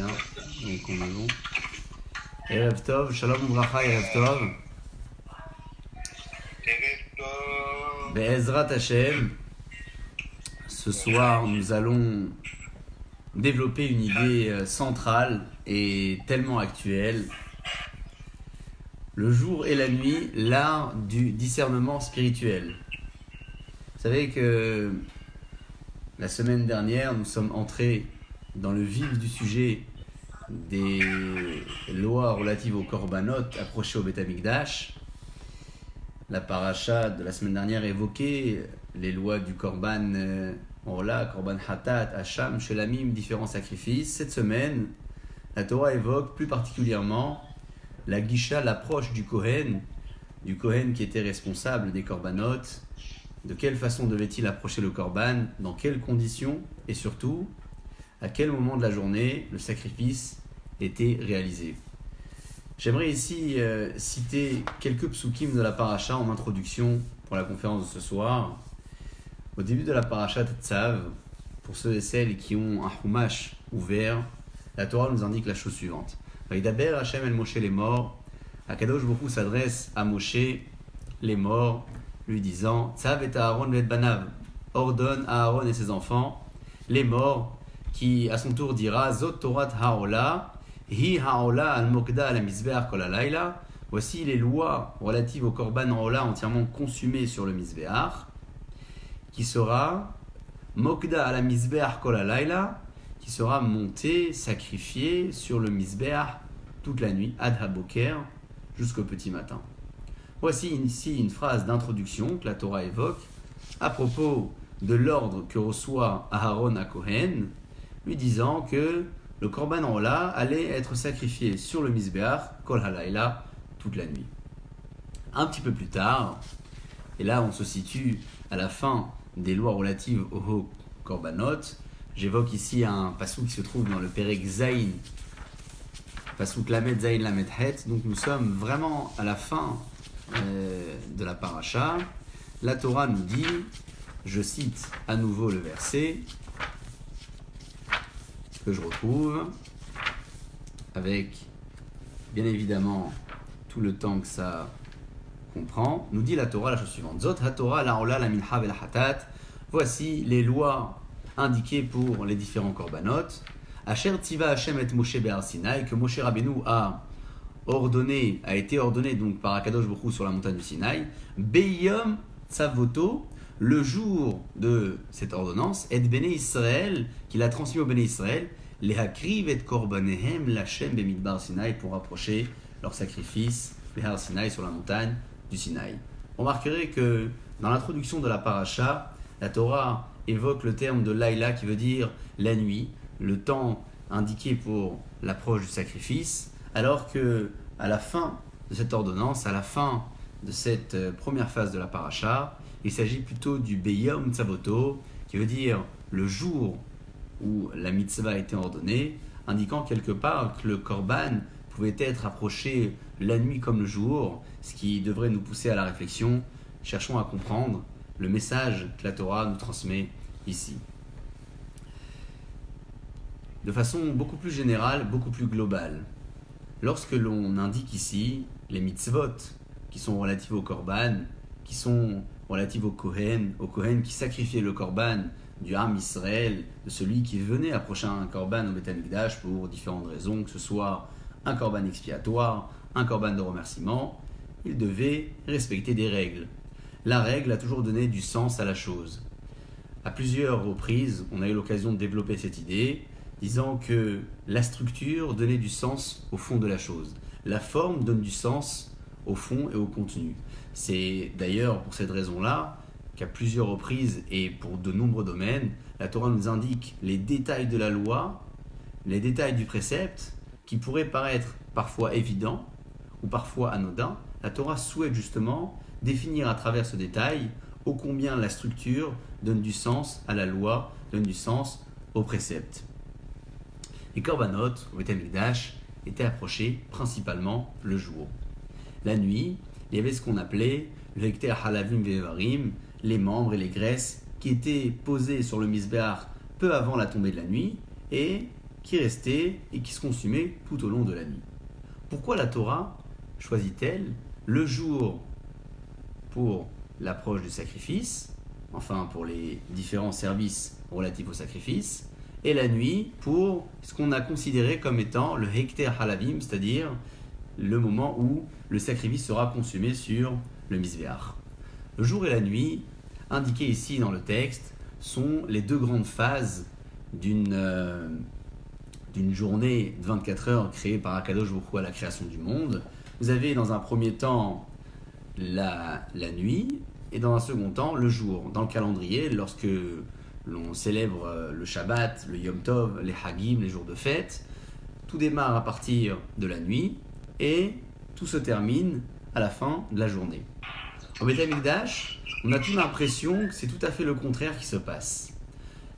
Bien, donc on est bon. Erev Tov, Shalom Ubracha, Erev Tov. Be'ezrat Hashem. Ce soir, nous allons développer une idée centrale et tellement actuelle. Le jour et la nuit, l'art du discernement spirituel. Vous savez que la semaine dernière, nous sommes entrés dans le vif du sujet des lois relatives aux korbanot approchés au Beth Amikdash. La paracha de la semaine dernière évoquait les lois du korban orla, korban hatat, hacham, shelamim, différents sacrifices. Cette semaine, la Torah évoque plus particulièrement la gisha, l'approche du Kohen qui était responsable des korbanot. De quelle façon devait-il approcher le korban, dans quelles conditions et surtout à quel moment de la journée le sacrifice était réalisé. J'aimerais ici citer quelques psukim de la paracha en introduction pour la conférence de ce soir. Au début de la paracha Tetzav, pour ceux et celles qui ont un humash ouvert, la Torah nous indique la chose suivante. Vaïdaber Hashem el Moshe les morts. Akadosh Baruch Hu s'adresse à Moshe les morts, lui disant Tzav et Aaron et Banav, ordonne à Aaron et ses enfants, les morts, qui à son tour dira Zot Torat Haola, Hi Haola al Mokda al Mizbeach Kol Halayla. Voici les lois relatives au Korban Haola entièrement consumé sur le Mizbeach, qui sera Mokda al Mizbeach Kol Halayla, qui sera monté, sacrifié sur le Mizbeach toute la nuit, Ad Haboker, jusqu'au petit matin. Voici ici une phrase d'introduction que la Torah évoque à propos de l'ordre que reçoit Aaron à Kohen, lui disant que le Korban Ola allait être sacrifié sur le Mizbeach, Kol Halayla, toute la nuit. Un petit peu plus tard, et là on se situe à la fin des lois relatives au Korbanot, j'évoque ici un passouk qui se trouve dans le Perek Zayin, passouk Lamed Zayin Lamed Het, donc nous sommes vraiment à la fin de la paracha. La Torah nous dit, je cite à nouveau le verset que je retrouve avec bien évidemment tout le temps que ça comprend. Nous dit la Torah la chose suivante. Zot ha-Torah la-ola la-mincha vel-hatat. Voici les lois indiquées pour les différents korbanot. Asher tiva Hashem et Moshe be'ar Sinaï, que Moshe Rabbeinu a été ordonné donc par Akadosh Baruch Hu sur la montagne du Sinaï. Beyom Tzavoto, le jour de cette ordonnance, et Béné Israël, qu'il a transmis au Béné Israël, les hakriv et korbanehem lachem bemidbar Sinaï, pour approcher leur sacrifice, les har Sinaï, sur la montagne du Sinaï. On remarquerait que dans l'introduction de la paracha, la Torah évoque le terme de laïla qui veut dire la nuit, le temps indiqué pour l'approche du sacrifice, alors que à la fin de cette ordonnance, à la fin de cette première phase de la paracha, il s'agit plutôt du Beyom Tzavoto, qui veut dire le jour où la mitzvah a été ordonnée, indiquant quelque part que le korban pouvait être approché la nuit comme le jour, ce qui devrait nous pousser à la réflexion. Cherchons à comprendre le message que la Torah nous transmet ici. De façon beaucoup plus générale, beaucoup plus globale, lorsque l'on indique ici les mitzvot qui sont relatives au korban, qui sont relatives au Kohen qui sacrifiait le korban du Ham Israël, de celui qui venait approcher un korban au Beth Amikdash pour différentes raisons, que ce soit un korban expiatoire, un korban de remerciement, il devait respecter des règles. La règle a toujours donné du sens à la chose. À plusieurs reprises, on a eu l'occasion de développer cette idée, disant que la structure donnait du sens au fond de la chose. La forme donne du sens au fond et au contenu. C'est d'ailleurs pour cette raison-là qu'à plusieurs reprises et pour de nombreux domaines, la Torah nous indique les détails de la loi, les détails du précepte, qui pourraient paraître parfois évidents ou parfois anodins. La Torah souhaite justement définir à travers ce détail ô combien la structure donne du sens à la loi, donne du sens au précepte. Les korbanot au Beth Amikdash étaient approchés principalement le jour. La nuit, il y avait ce qu'on appelait le hekter halavim ve'evarim, les membres et les graisses qui étaient posés sur le misbéach peu avant la tombée de la nuit, et qui restait et qui se consumait tout au long de la nuit. Pourquoi la Torah choisit-elle le jour pour l'approche du sacrifice, enfin pour les différents services relatifs au sacrifice, et la nuit pour ce qu'on a considéré comme étant le Hekter Halavim, c'est-à-dire le moment où le sacrifice sera consumé sur le Mizbeach. Le jour et la nuit, indiqués ici dans le texte, sont les deux grandes phases d'une journée de 24 heures créée par Akadosh Baruch Hu à la création du monde. Vous avez dans un premier temps la nuit et dans un second temps le jour. Dans le calendrier, lorsque l'on célèbre le Shabbat, le Yom Tov, les Hagim, les jours de fête, tout démarre à partir de la nuit et tout se termine à la fin de la journée. Au Beth Amikdash, on a toute l'impression que c'est tout à fait le contraire qui se passe.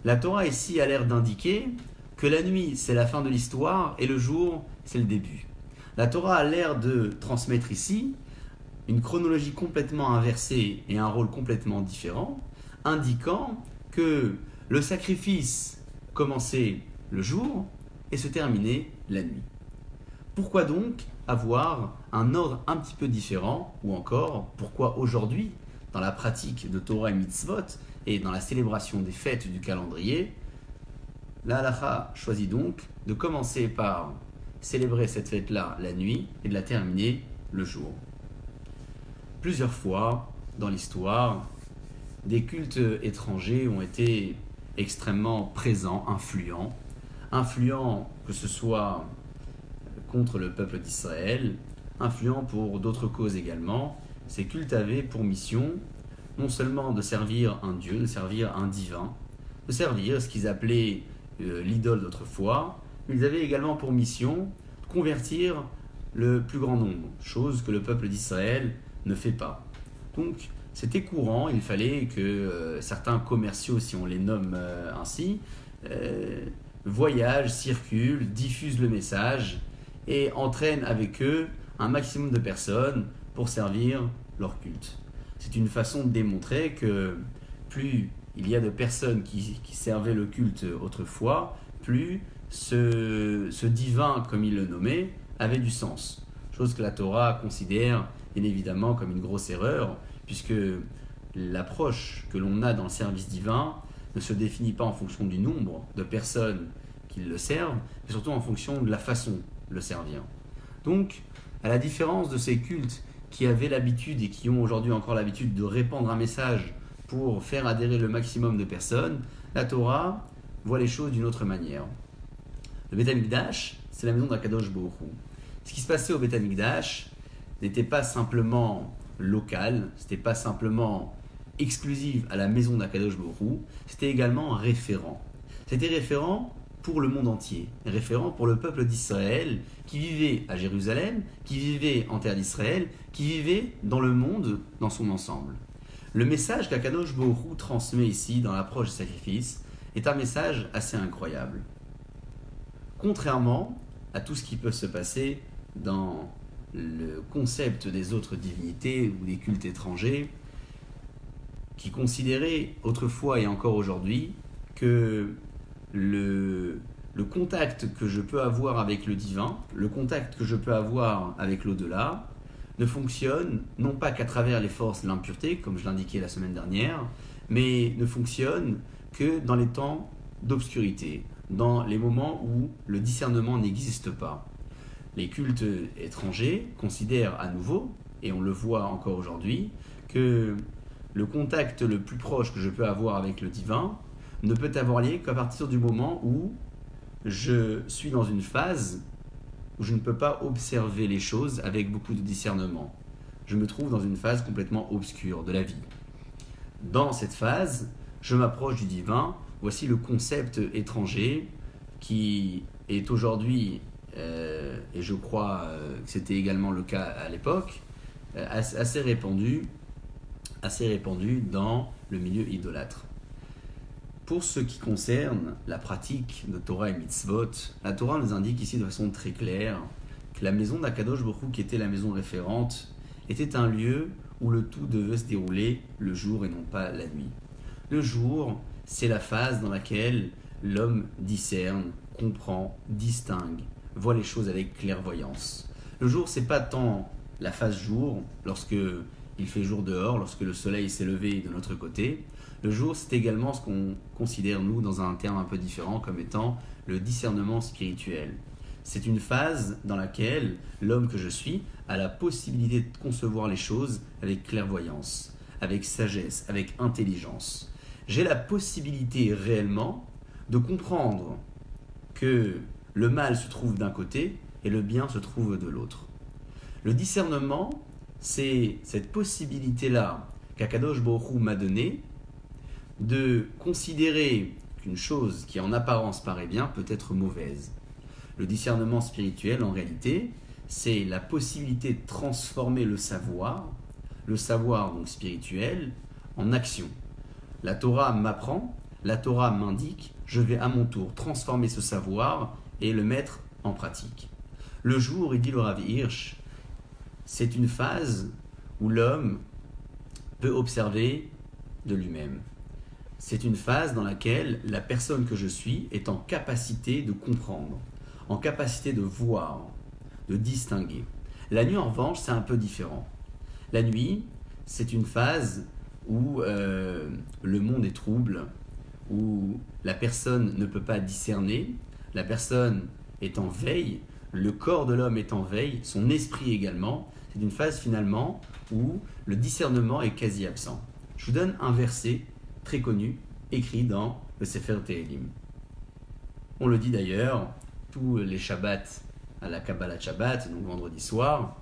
La Torah ici a l'air d'indiquer que la nuit c'est la fin de l'histoire et le jour c'est le début. La Torah a l'air de transmettre ici une chronologie complètement inversée et un rôle complètement différent, indiquant que le sacrifice commençait le jour et se terminait la nuit. Pourquoi donc avoir un ordre un petit peu différent, ou encore pourquoi aujourd'hui, dans la pratique de Torah et Mitzvot et dans la célébration des fêtes du calendrier, la Halacha choisit donc de commencer par célébrer cette fête-là la nuit et de la terminer le jour. Plusieurs fois dans l'histoire, des cultes étrangers ont été extrêmement présents, influents que ce soit contre le peuple d'Israël, influents pour d'autres causes également. Ces cultes avaient pour mission non seulement de servir un Dieu, de servir un divin, de servir ce qu'ils appelaient l'idole d'autrefois, mais ils avaient également pour mission de convertir le plus grand nombre, chose que le peuple d'Israël ne fait pas. Donc c'était courant, il fallait que certains commerciaux, si on les nomme ainsi, voyagent, circulent, diffusent le message et entraînent avec eux un maximum de personnes pour servir leur culte. C'est une façon de démontrer que plus il y a de personnes qui servaient le culte autrefois, plus ce divin, comme il le nommait, avait du sens. Chose que la Torah considère bien évidemment comme une grosse erreur, puisque l'approche que l'on a dans le service divin ne se définit pas en fonction du nombre de personnes qui le servent, mais surtout en fonction de la façon de le servir. Donc, à la différence de ces cultes qui avaient l'habitude et qui ont aujourd'hui encore l'habitude de répandre un message pour faire adhérer le maximum de personnes, la Torah voit les choses d'une autre manière. Le Beth Amikdash, c'est la maison d'Akadosh Baruch Hu. Ce qui se passait au Beth Amikdash n'était pas simplement local, c'était pas simplement exclusif à la maison d'Akadosh Baruch Hu, c'était également référent. C'était référent pour le monde entier, référent pour le peuple d'Israël qui vivait à Jérusalem, qui vivait en terre d'Israël, qui vivait dans le monde dans son ensemble. Le message qu'Akadosh Baruch Hu transmet ici dans l'approche du sacrifice est un message assez incroyable. Contrairement à tout ce qui peut se passer dans le concept des autres divinités ou des cultes étrangers, qui considéraient autrefois et encore aujourd'hui que le contact que je peux avoir avec le divin, le contact que je peux avoir avec l'au-delà, ne fonctionne non pas qu'à travers les forces de l'impureté, comme je l'indiquais la semaine dernière, mais ne fonctionne que dans les temps d'obscurité, dans les moments où le discernement n'existe pas. Les cultes étrangers considèrent à nouveau, et on le voit encore aujourd'hui, que le contact le plus proche que je peux avoir avec le divin ne peut avoir lieu qu'à partir du moment où je suis dans une phase où je ne peux pas observer les choses avec beaucoup de discernement. Je me trouve dans une phase complètement obscure de la vie. Dans cette phase, je m'approche du divin. Voici le concept étranger qui est aujourd'hui, et je crois que c'était également le cas à l'époque, assez répandu dans le milieu idolâtre. Pour ce qui concerne la pratique de Torah et Mitzvot, la Torah nous indique ici de façon très claire que la maison d'Akadosh Baruch Hu, qui était la maison référente, était un lieu où le tout devait se dérouler le jour et non pas la nuit. Le jour, c'est la phase dans laquelle l'homme discerne, comprend, distingue, voit les choses avec clairvoyance. Le jour, c'est pas tant la phase jour, lorsque il fait jour dehors, lorsque le soleil s'est levé de notre côté. Le jour, c'est également ce qu'on considère, nous, dans un terme un peu différent, comme étant le discernement spirituel. C'est une phase dans laquelle l'homme que je suis a la possibilité de concevoir les choses avec clairvoyance, avec sagesse, avec intelligence. J'ai la possibilité réellement de comprendre que le mal se trouve d'un côté et le bien se trouve de l'autre. Le discernement, c'est cette possibilité-là qu'Akadosh Baruch Hu m'a donnée de considérer qu'une chose qui en apparence paraît bien peut être mauvaise. Le discernement spirituel, en réalité, c'est la possibilité de transformer le savoir donc spirituel, en action. La Torah m'apprend, la Torah m'indique, je vais à mon tour transformer ce savoir et le mettre en pratique. Le jour, il dit le Rav Hirsch, c'est une phase où l'homme peut observer de lui-même. C'est une phase dans laquelle la personne que je suis est en capacité de comprendre, en capacité de voir, de distinguer. La nuit, en revanche, c'est un peu différent. La nuit, c'est une phase où le monde est trouble, où la personne ne peut pas discerner, la personne est en veille, le corps de l'homme est en veille, son esprit également. C'est une phase finalement où le discernement est quasi absent. Je vous donne un verset très connu, écrit dans le Sefer Tehilim. On le dit d'ailleurs, tous les Shabbats à la Kabbalah Shabbat, donc vendredi soir,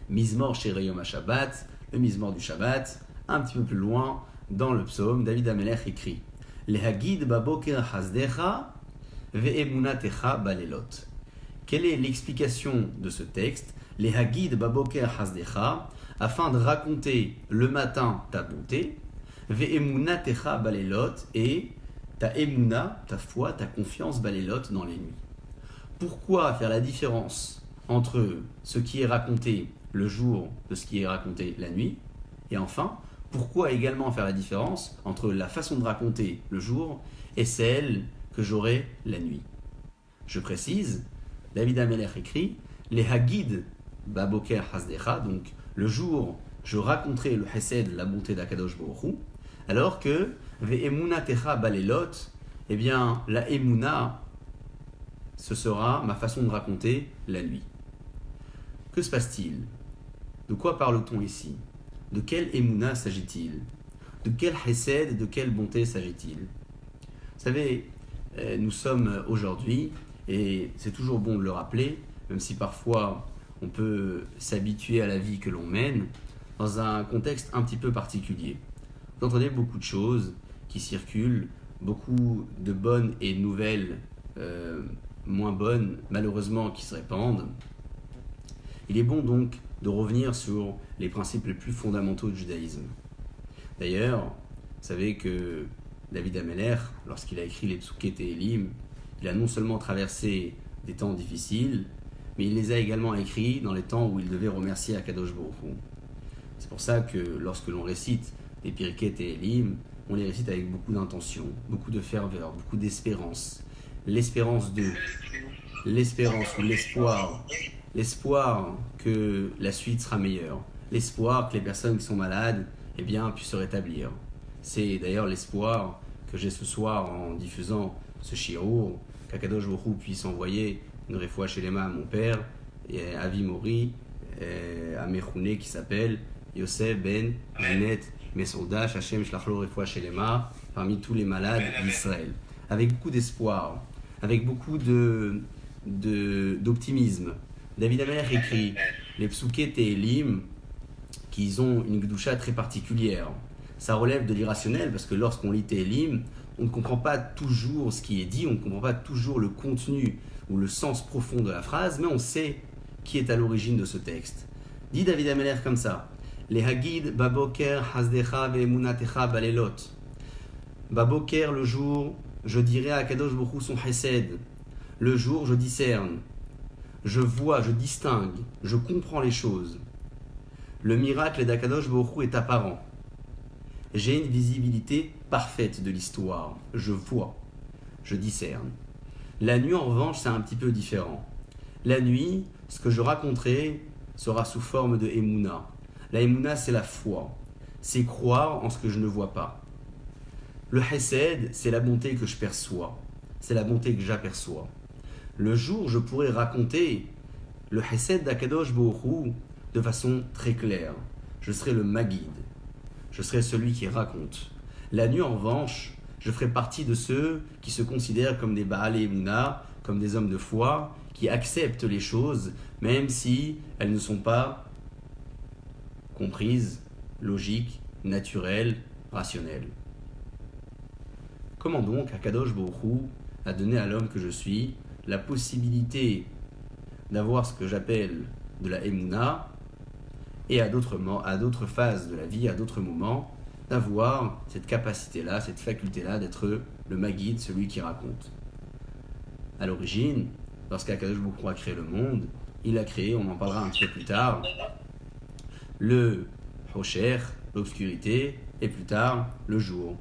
Mizmor Shereyom HaShabbat, le Mizmor du Shabbat, un petit peu plus loin, dans le psaume, David HaMelech écrit Lehagid baboker hasdecha ve'emunatecha balelot. Quelle est l'explication de ce texte? Lehagid baboker hasdecha, afin de raconter le matin ta bonté, ve'emunatecha balelot, et ta emuna, ta foi, ta confiance balelot dans les nuits. Pourquoi faire la différence entre ce qui est raconté le jour de ce qui est raconté la nuit? Et enfin, pourquoi également faire la différence entre la façon de raconter le jour et celle que j'aurai la nuit? Je précise, David HaMelech écrit les Hagid Baboker Hasdecha, donc le jour je raconterai le Hesed, la bonté d'Akadosh Baruch Hu, alors que Ve'emuna Techa Balelot, eh bien la Emuna, ce sera ma façon de raconter la nuit. Que se passe-t-il? De quoi parle-t-on ici? De quelle Emouna s'agit-il? De quel Hesed, de quelle bonté s'agit-il? Vous savez, nous sommes aujourd'hui, et c'est toujours bon de le rappeler, même si parfois on peut s'habituer à la vie que l'on mène, dans un contexte un petit peu particulier. Vous entendez beaucoup de choses qui circulent, beaucoup de bonnes et de nouvelles moins bonnes, malheureusement, qui se répandent. Il est bon donc de revenir sur les principes les plus fondamentaux du judaïsme. D'ailleurs, vous savez que David HaMelech, lorsqu'il a écrit les Psuké Tehilim, il a non seulement traversé des temps difficiles, mais il les a également écrits dans les temps où il devait remercier Akadosh Baruch Hu. C'est pour ça que lorsque l'on récite les Pirkei Tehilim, on les récite avec beaucoup d'intention, beaucoup de ferveur, beaucoup d'espérance. L'espérance ou l'espoir. L'espoir que la suite sera meilleure. L'espoir que les personnes qui sont malades puissent se rétablir. C'est d'ailleurs l'espoir que j'ai ce soir en diffusant ce shiur, qu'Akadosh Baruch Hu puisse envoyer une réfoua shelema à mon père, et à Avi Mori, à Mechoune qui s'appelle Yosef Ben Janet Mesouda, Hashem Shlachlo réfoua shelema, parmi tous les malades d'Israël. Avec beaucoup d'espoir, avec beaucoup d'optimisme. David HaMelech écrit les Psuké Tehilim qui ont une Gdusha très particulière. Ça relève de l'irrationnel parce que lorsqu'on lit Tehilim, on ne comprend pas toujours ce qui est dit, on ne comprend pas toujours le contenu ou le sens profond de la phrase, mais on sait qui est à l'origine de ce texte. Dit David HaMelech comme ça les Hagid Baboker Hasdecha Ve'emunatecha Balelot. Baboker, le jour, je dirai à Kadosh Baruch Hu son Hesed. Le jour, je discerne. Je vois, je distingue, je comprends les choses. Le miracle d'Akadosh Baruch Hu est apparent. J'ai une visibilité parfaite de l'histoire. Je vois. je discerne. La nuit, en revanche, c'est un petit peu différent. La nuit, ce que je raconterai sera sous forme de Emouna. La Emouna, c'est la foi. C'est croire en ce que je ne vois pas. Le Hesed, c'est la bonté que je perçois. C'est la bonté que j'aperçois. Le jour, je pourrais raconter le Hesed d'Akadosh Baruch Hu de façon très claire. Je serai le Magid. Je serai celui qui raconte. La nuit, en revanche, je ferai partie de ceux qui se considèrent comme des Baal et Emouna, comme des hommes de foi, qui acceptent les choses, même si elles ne sont pas comprises, logiques, naturelles, rationnelles. Comment donc Akadosh Baruch Hu a donné à l'homme que je suis la possibilité d'avoir ce que j'appelle de la Emouna et à d'autres phases de la vie, à d'autres moments, d'avoir cette capacité-là, cette faculté-là d'être le Magid, celui qui raconte. À l'origine, lorsqu'Akadosh Baruch Hu a créé le monde, il a créé, on en parlera un petit peu plus tard, le Hosher, l'obscurité, et plus tard, le jour.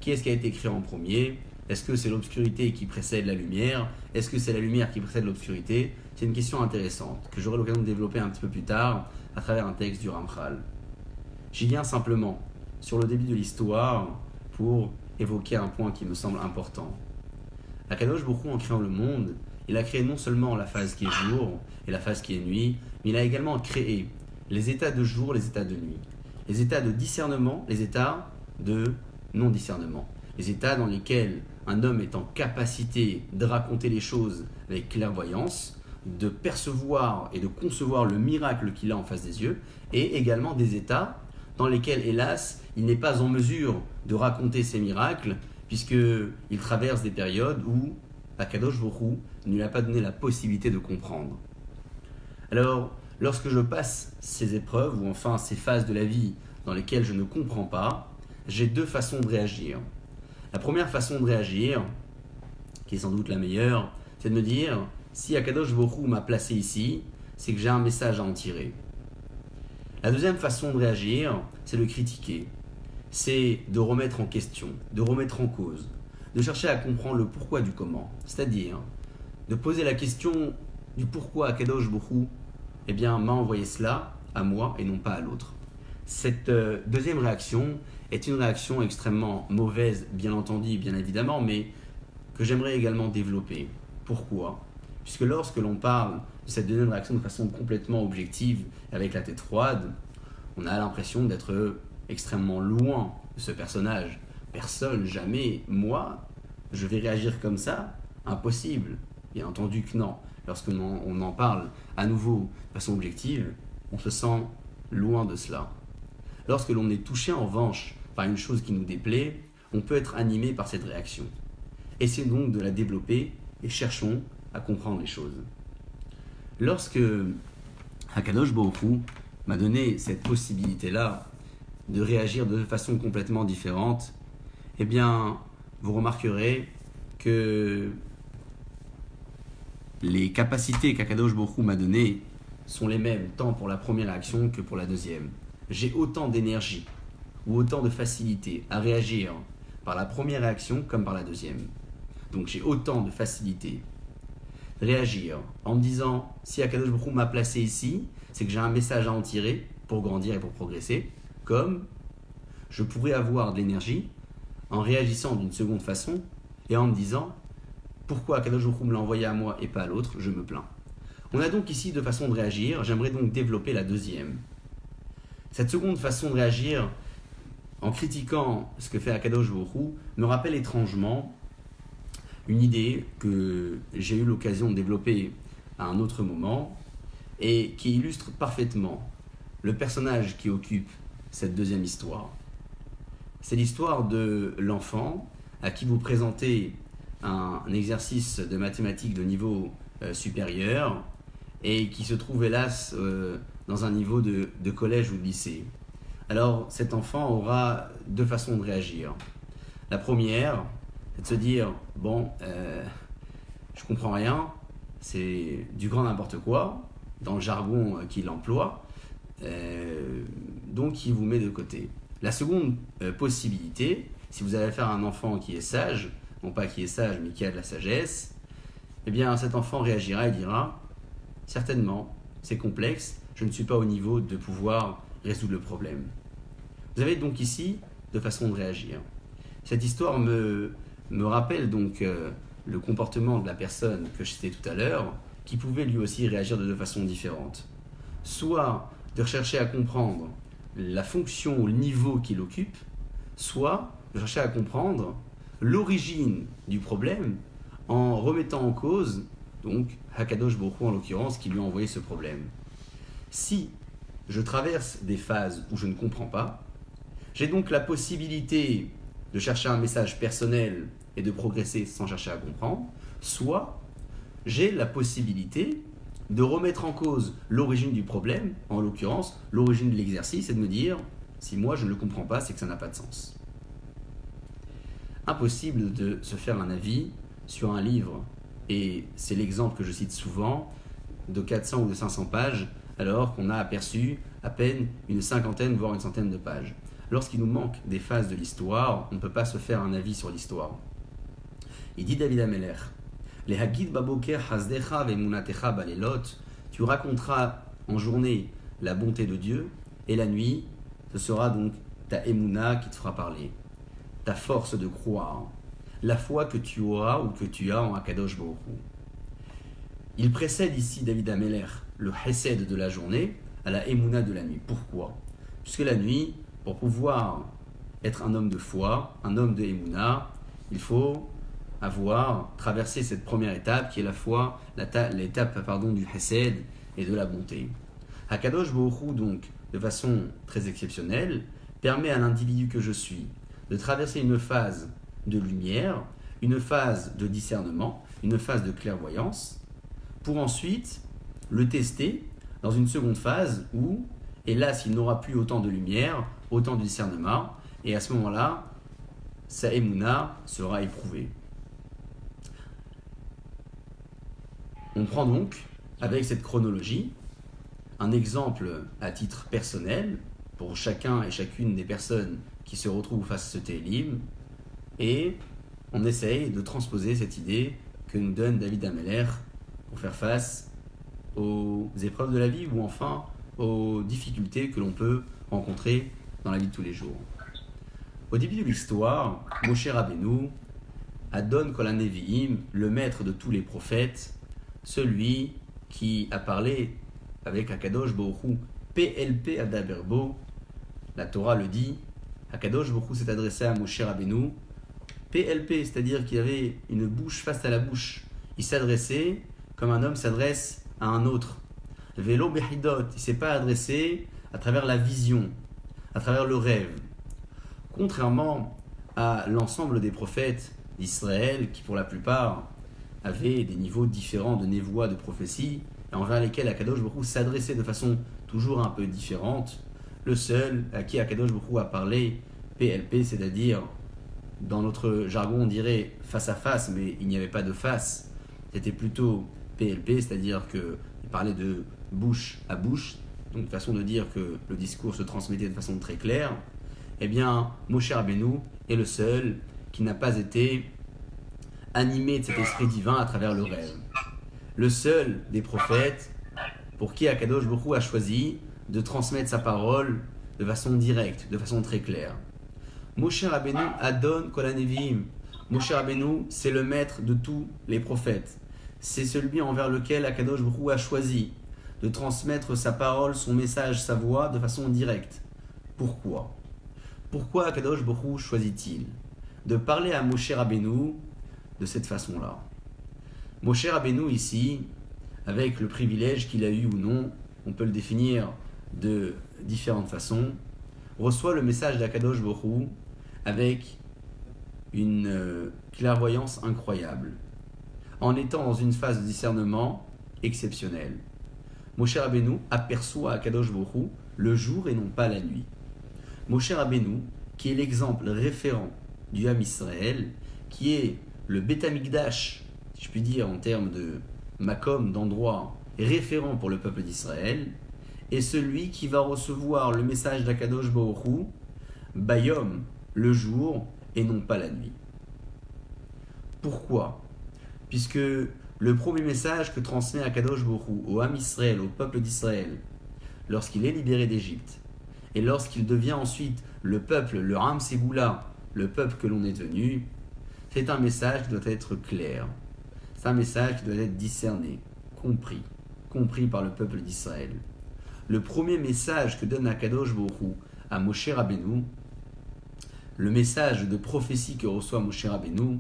Qui est-ce qui a été créé en premier? Est-ce que c'est l'obscurité qui précède la lumière? Est-ce que c'est la lumière qui précède l'obscurité? C'est une question intéressante que j'aurai l'occasion de développer un petit peu plus tard à travers un texte du Ramchal. J'y viens simplement sur le début de l'histoire pour évoquer un point qui me semble important. Akadosh Baruch Hu, en créant le monde, il a créé non seulement la phase qui est jour et la phase qui est nuit, mais il a également créé les états de jour, les états de nuit, les états de discernement, les états de non-discernement, les états dans lesquels un homme est en capacité de raconter les choses avec clairvoyance, de percevoir et de concevoir le miracle qu'il a en face des yeux, et également des états dans lesquels, hélas, il n'est pas en mesure de raconter ces miracles, puisqu'il traverse des périodes où Akadosh Baruch Hu ne lui a pas donné la possibilité de comprendre. Alors, lorsque je passe ces épreuves, ou enfin ces phases de la vie dans lesquelles je ne comprends pas, j'ai deux façons de réagir. La première façon de réagir, qui est sans doute la meilleure, c'est de me dire, si Akadosh Baruch Hu m'a placé ici, c'est que j'ai un message à en tirer. La deuxième façon de réagir, c'est de critiquer. C'est de remettre en question, de remettre en cause, de chercher à comprendre le pourquoi du comment. C'est-à-dire, de poser la question du pourquoi Akadosh Baruch Hu m'a envoyé cela à moi et non pas à l'autre. Cette deuxième réaction est une réaction extrêmement mauvaise, bien entendu, bien évidemment, mais que j'aimerais également développer. Pourquoi? Puisque lorsque l'on parle de cette deuxième réaction de façon complètement objective, avec la tête froide, on a l'impression d'être extrêmement loin de ce personnage. Personne, jamais, moi, je vais réagir comme ça? Impossible. Bien entendu que non. Lorsqu'on en parle à nouveau de façon objective, on se sent loin de cela. Lorsque l'on est touché en revanche par une chose qui nous déplaît, on peut être animé par cette réaction. Essayons donc de la développer et cherchons à comprendre les choses. Lorsque Akadosh Baruch Hu m'a donné cette possibilité-là de réagir de façon complètement différente, eh bien, vous remarquerez que les capacités qu'Akadosh Baruch Hu m'a données sont les mêmes, tant pour la première réaction que pour la deuxième. J'ai autant d'énergie ou autant de facilité à réagir par la première réaction comme par la deuxième. Donc j'ai autant de facilité de réagir en me disant, si Akadosh Baruch Hu m'a placé ici, c'est que j'ai un message à en tirer pour grandir et pour progresser, comme je pourrais avoir de l'énergie en réagissant d'une seconde façon et en me disant, pourquoi Akadosh Baruch Hu me l'a envoyé à moi et pas à l'autre, je me plains. On a donc ici deux façons de réagir, j'aimerais donc développer la deuxième. Cette seconde façon de réagir, en critiquant ce que fait Akadosh Baruch Hu, me rappelle étrangement une idée que j'ai eu l'occasion de développer à un autre moment et qui illustre parfaitement le personnage qui occupe cette deuxième histoire. C'est l'histoire de l'enfant à qui vous présentez un exercice de mathématiques de niveau supérieur et qui se trouve hélas dans un niveau de collège ou de lycée. Alors cet enfant aura deux façons de réagir. La première, c'est de se dire, bon, je comprends rien, c'est du grand n'importe quoi, dans le jargon qu'il emploie, donc il vous met de côté. La seconde possibilité, si vous avez affaire à un enfant qui est sage, non pas qui est sage, mais qui a de la sagesse, eh bien cet enfant réagira et dira « Certainement, c'est complexe, je ne suis pas au niveau de pouvoir résoudre le problème. » Vous avez donc ici deux façons de réagir. Cette histoire me rappelle donc le comportement de la personne que je citais tout à l'heure, qui pouvait lui aussi réagir de deux façons différentes. Soit de rechercher à comprendre la fonction ou le niveau qu'il occupe, soit de chercher à comprendre l'origine du problème en remettant en cause, donc Hakadosh Baruch Hu en l'occurrence, qui lui a envoyé ce problème. Si je traverse des phases où je ne comprends pas, j'ai donc la possibilité de chercher un message personnel et de progresser sans chercher à comprendre, soit j'ai la possibilité de remettre en cause l'origine du problème, en l'occurrence l'origine de l'exercice, et de me dire, si moi je ne le comprends pas, c'est que ça n'a pas de sens. Impossible de se faire un avis sur un livre, et c'est l'exemple que je cite souvent, de 400 ou de 500 pages, alors qu'on a aperçu à peine une cinquantaine, voire une centaine de pages. Lorsqu'il nous manque des phases de l'histoire, on ne peut pas se faire un avis sur l'histoire. Il dit David Ameller, les Hagid Baboker Hasdecha Vemunatecha Balelot, tu raconteras en journée la bonté de Dieu, et la nuit, ce sera donc ta Emuna qui te fera parler, ta force de croire, la foi que tu auras ou que tu as en Akadosh Baruch Hu. Il précède ici David Ameller le Hesed de la journée à la Emuna de la nuit. Pourquoi? Puisque la nuit, pour pouvoir être un homme de foi, un homme de Emuna, il faut avoir traversé cette première étape qui est la foi, l'étape du Hesed et de la bonté. Hakadosh Baruch Hu, donc, de façon très exceptionnelle, permet à l'individu que je suis de traverser une phase de lumière, une phase de discernement, une phase de clairvoyance, pour ensuite le tester dans une seconde phase où, hélas, il n'aura plus autant de lumière, autant de discernement, et à ce moment-là, sa Emouna sera éprouvée. On prend donc, avec cette chronologie, un exemple à titre personnel pour chacun et chacune des personnes qui se retrouvent face à ce Télim, et on essaye de transposer cette idée que nous donne David Ameller pour faire face aux épreuves de la vie ou enfin aux difficultés que l'on peut rencontrer dans la vie de tous les jours. Au début de l'histoire, Moshe Rabbeinu, Adon Kol HaNevi'im, le maître de tous les prophètes, celui qui a parlé avec Akadosh Baruch Hu, PLP Adaberbo, la Torah le dit, Akadosh Baruch Hu s'est adressé à Moshe Rabbeinu, PLP, c'est-à-dire qu'il avait une bouche face à la bouche. Il s'adressait comme un homme s'adresse à un autre. Velo Behidot, il ne s'est pas adressé à travers la vision, à travers le rêve. Contrairement à l'ensemble des prophètes d'Israël, qui pour la plupart avaient des niveaux différents de névoie, de prophétie, et envers lesquels Akadosh Baruch Hu s'adressait de façon toujours un peu différente, le seul à qui Akadosh Baruch Hu a parlé PLP, c'est-à-dire, dans notre jargon on dirait face à face, mais il n'y avait pas de face, c'était plutôt PLP, c'est-à-dire qu'il parlait de bouche à bouche, donc façon de dire que le discours se transmettait de façon très claire. Eh bien, Moshe Rabbeinu est le seul qui n'a pas été animé de cet esprit divin à travers le rêve. Le seul des prophètes pour qui Akadosh Baruch Hu a choisi de transmettre sa parole de façon directe, de façon très claire. Moshe Rabbeinu Adon Kol HaNevi'im. Moshe Rabbeinu, c'est le maître de tous les prophètes. C'est celui envers lequel Akadosh Baruch Hu a choisi de transmettre sa parole, son message, sa voix de façon directe. Pourquoi? Pourquoi Akadosh Baruch Hu choisit-il de parler à Moshe Rabbeinu de cette façon-là? Moshe Rabbeinu ici, avec le privilège qu'il a eu ou non, on peut le définir de différentes façons, reçoit le message d'Akadosh Baruch Hu avec une clairvoyance incroyable, en étant dans une phase de discernement exceptionnelle. Moshe Rabbeinu aperçoit Akadosh Baruch Hu le jour et non pas la nuit. Moshe Rabbeinu, qui est l'exemple référent du Ham Israël, qui est le Beth Amikdash, si je puis dire en termes de makom, d'endroit référent pour le peuple d'Israël, est celui qui va recevoir le message d'Akadosh Baruch Hu, Bayom, le jour et non pas la nuit. Pourquoi? Puisque le premier message que transmet Akadosh Baruch Hu au Ham Israël, au peuple d'Israël, lorsqu'il est libéré d'Égypte, et lorsqu'il devient ensuite le peuple, le Ham Ségoula, le peuple que l'on est devenu, c'est un message qui doit être clair. C'est un message qui doit être discerné, compris par le peuple d'Israël. Le premier message que donne Akadosh Baruch Hu à Moshe Rabbeinu, le message de prophétie que reçoit Moshe Rabbeinu,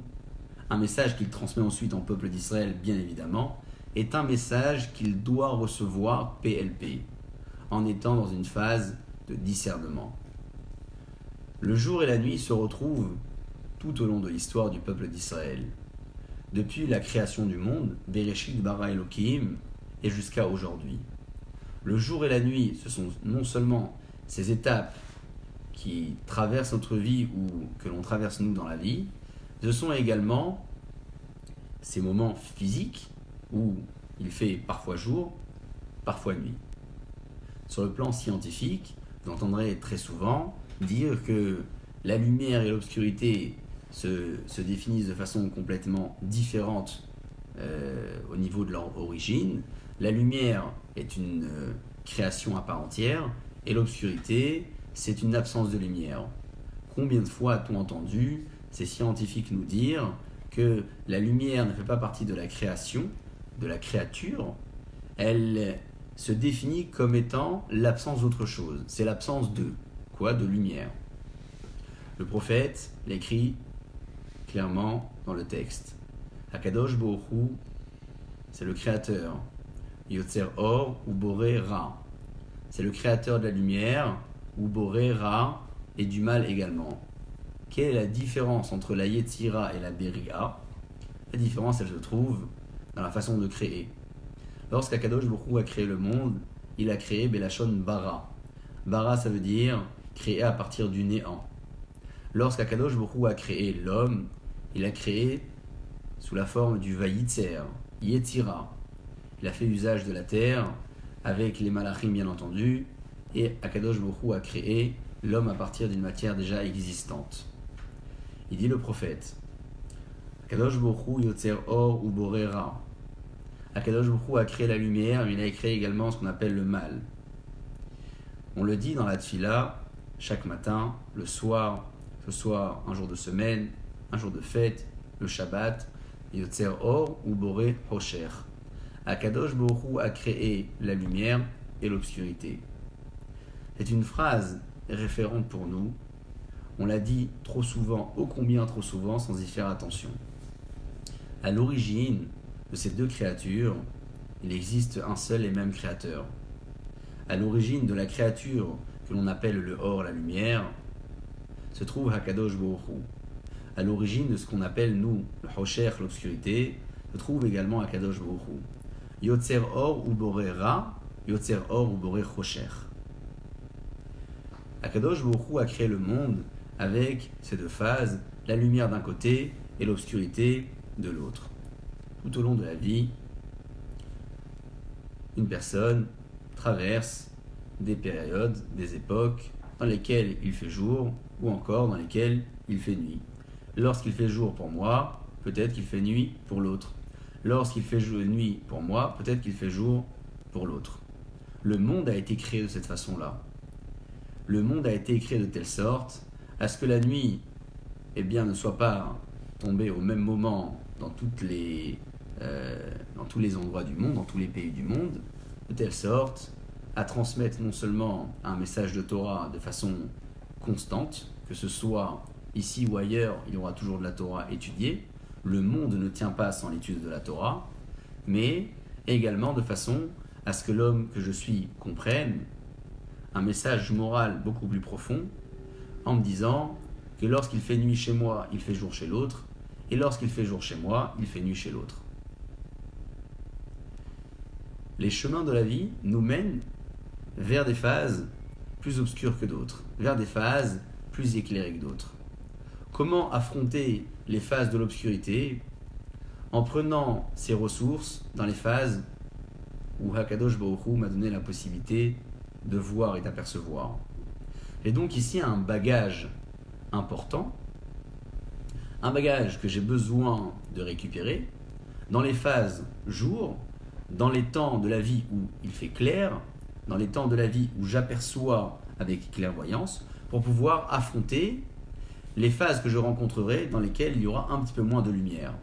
un message qu'il transmet ensuite au peuple d'Israël, bien évidemment, est un message qu'il doit recevoir PLP, en étant dans une phase de discernement. Le jour et la nuit se retrouvent tout au long de l'histoire du peuple d'Israël. Depuis la création du monde, Bereshit bara Elohim, et jusqu'à aujourd'hui. Le jour et la nuit, ce sont non seulement ces étapes qui traversent notre vie ou que l'on traverse nous dans la vie, ce sont également ces moments physiques où il fait parfois jour, parfois nuit. Sur le plan scientifique, vous entendrez très souvent dire que la lumière et l'obscurité se définissent de façon complètement différente au niveau de leur origine. La lumière est une création à part entière et l'obscurité, c'est une absence de lumière. Combien de fois a-t-on entendu ces scientifiques nous dire que la lumière ne fait pas partie de la création, de la créature, elle se définit comme étant l'absence d'autre chose. C'est l'absence de quoi? De lumière. Le prophète l'écrit clairement dans le texte. Akadosh Baruch Hu, c'est le créateur. Yotzer Or ou Boré Ra. C'est le créateur de la lumière, ou Boré Ra, et du mal également. Quelle est la différence entre la Yetzira et la Beria? La différence, elle se trouve dans la façon de créer. Lorsqu'Akadosh Baruch Hu a créé le monde, il a créé Belashon Bara. Bara, ça veut dire créer à partir du néant. Lorsqu'Akadosh Baruch Hu a créé l'homme, il a créé sous la forme du Vayitzer, Yetzira. Il a fait usage de la terre avec les malachim bien entendu, et Akadosh Baruch Hu a créé l'homme à partir d'une matière déjà existante. Il dit le prophète, Akadosh Baruch Hu Yotzer Or ou Boré Ra. Akadosh Baruch Hu a créé la lumière, mais il a créé également ce qu'on appelle le mal. On le dit dans la tfila, chaque matin, le soir, ce soit un jour de semaine, un jour de fête, le Shabbat, Yotzer Or ou Boré Hosher. Akadosh Baruch Hu a créé la lumière et l'obscurité. C'est une phrase référente pour nous. On l'a dit trop souvent, ô combien trop souvent, sans y faire attention. À l'origine de ces deux créatures, il existe un seul et même créateur. À l'origine de la créature que l'on appelle le Or, la lumière, se trouve Akadosh Baruch Hu. À l'origine de ce qu'on appelle nous le Hosher, l'obscurité, se trouve également Akadosh Baruch Hu. Yotzer Or ou Boré Ra, Yotzer Or ou Boré Hosher. Akadosh Baruch Hu a créé le monde avec ces deux phases, la lumière d'un côté et l'obscurité de l'autre. Tout au long de la vie, une personne traverse des périodes, des époques dans lesquelles il fait jour ou encore dans lesquelles il fait nuit. Lorsqu'il fait jour pour moi, peut-être qu'il fait nuit pour l'autre. Lorsqu'il fait nuit pour moi, peut-être qu'il fait jour pour l'autre. Le monde a été créé de cette façon-là. Le monde a été créé de telle sorte à ce que la nuit ne soit pas tombée au même moment dans tous les endroits du monde, dans tous les pays du monde, de telle sorte à transmettre non seulement un message de Torah de façon constante, que ce soit ici ou ailleurs, il y aura toujours de la Torah étudiée. Le monde ne tient pas sans l'étude de la Torah, mais également de façon à ce que l'homme que je suis comprenne un message moral beaucoup plus profond en me disant que lorsqu'il fait nuit chez moi, il fait jour chez l'autre, et lorsqu'il fait jour chez moi, il fait nuit chez l'autre. Les chemins de la vie nous mènent vers des phases plus obscures que d'autres, vers des phases plus éclairées que d'autres. Comment affronter les phases de l'obscurité? En prenant ses ressources dans les phases où Hakadosh Baruch Hu m'a donné la possibilité de voir et d'apercevoir. Et donc ici un bagage important un bagage que j'ai besoin de récupérer dans les phases jour, dans les temps de la vie où il fait clair, dans les temps de la vie où j'aperçois avec clairvoyance, pour pouvoir affronter les phases que je rencontrerai dans lesquelles il y aura un petit peu moins de lumière.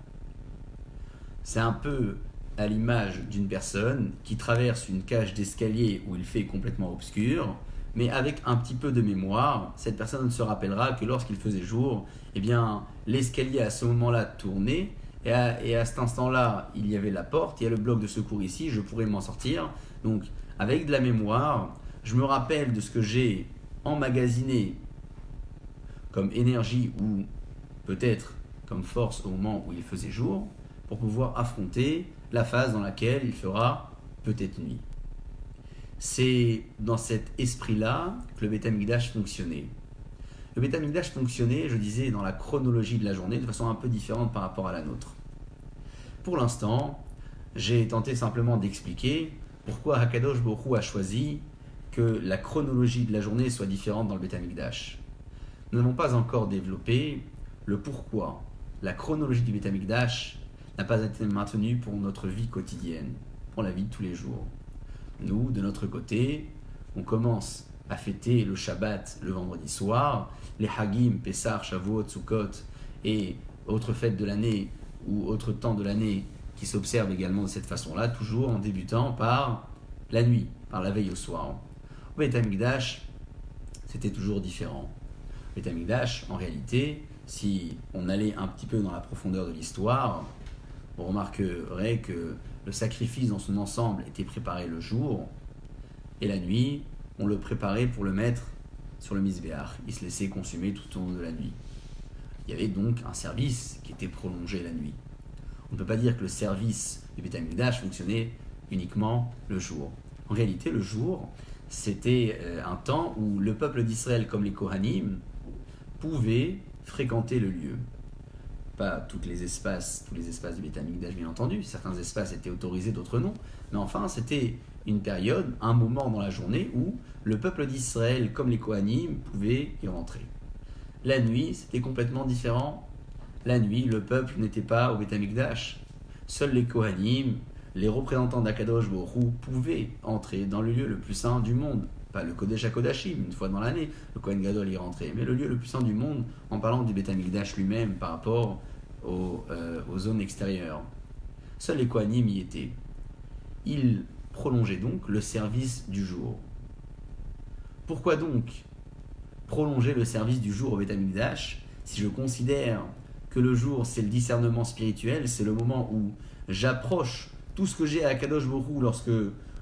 C'est un peu à l'image d'une personne qui traverse une cage d'escalier où il fait complètement obscur, mais avec un petit peu de mémoire, cette personne se rappellera que lorsqu'il faisait jour, eh bien, l'escalier à ce moment-là tournait, et à cet instant-là, il y avait la porte, il y a le bloc de secours ici, je pourrais m'en sortir. Donc, avec de la mémoire, je me rappelle de ce que j'ai emmagasiné comme énergie ou peut-être comme force au moment où il faisait jour, pour pouvoir affronter la phase dans laquelle il fera peut-être nuit. C'est dans cet esprit-là que le Beth Amikdash fonctionnait. Le Beth Amikdash fonctionnait, je disais, dans la chronologie de la journée, de façon un peu différente par rapport à la nôtre. Pour l'instant, j'ai tenté simplement d'expliquer pourquoi Hakadosh Baruch Hu a choisi que la chronologie de la journée soit différente dans le Beth Amikdash. Nous n'avons pas encore développé le pourquoi la chronologie du Beth Amikdash n'a pas été maintenue pour notre vie quotidienne, pour la vie de tous les jours. Nous, de notre côté, on commence à fêter le Shabbat le vendredi soir, les Hagim, Pessah, Shavuot, Sukkot et autres fêtes de l'année ou autres temps de l'année qui s'observent également de cette façon-là, toujours en débutant par la nuit, par la veille au soir. Au Beth Amikdash, c'était toujours différent. Au Beth Amikdash, en réalité, si on allait un petit peu dans la profondeur de l'histoire, on remarquerait que le sacrifice dans son ensemble était préparé le jour, et la nuit, on le préparait pour le mettre sur le misbéach. Il se laissait consumer tout au long de la nuit. Il y avait donc un service qui était prolongé la nuit. On ne peut pas dire que le service du Beth Amikdash fonctionnait uniquement le jour. En réalité, le jour, c'était un temps où le peuple d'Israël, comme les Kohanim, pouvaient fréquenter le lieu. Pas tous les espaces du Beth Amikdash, bien entendu. Certains espaces étaient autorisés, d'autres non. Mais enfin, c'était une période, un moment dans la journée où le peuple d'Israël, comme les Kohanim, pouvaient y rentrer. La nuit, c'était complètement différent. La nuit, le peuple n'était pas au Beth Amikdash. Seuls les Kohanim, les représentants d'Akadosh Baruch Hu, pouvaient entrer dans le lieu le plus saint du monde. Pas le Kodesh HaKodashim, une fois dans l'année, le Kohen Gadol y rentrait, mais le lieu le plus saint du monde, en parlant du Beth Amikdash lui-même par rapport aux zones extérieures. Seuls les Kohanim y étaient. Ils prolongeaient donc le service du jour. Pourquoi donc prolonger le service du jour au Beth Amikdash si je considère que le jour c'est le discernement spirituel, c'est le moment où j'approche tout ce que j'ai à Akadosh Baruch Hu lorsque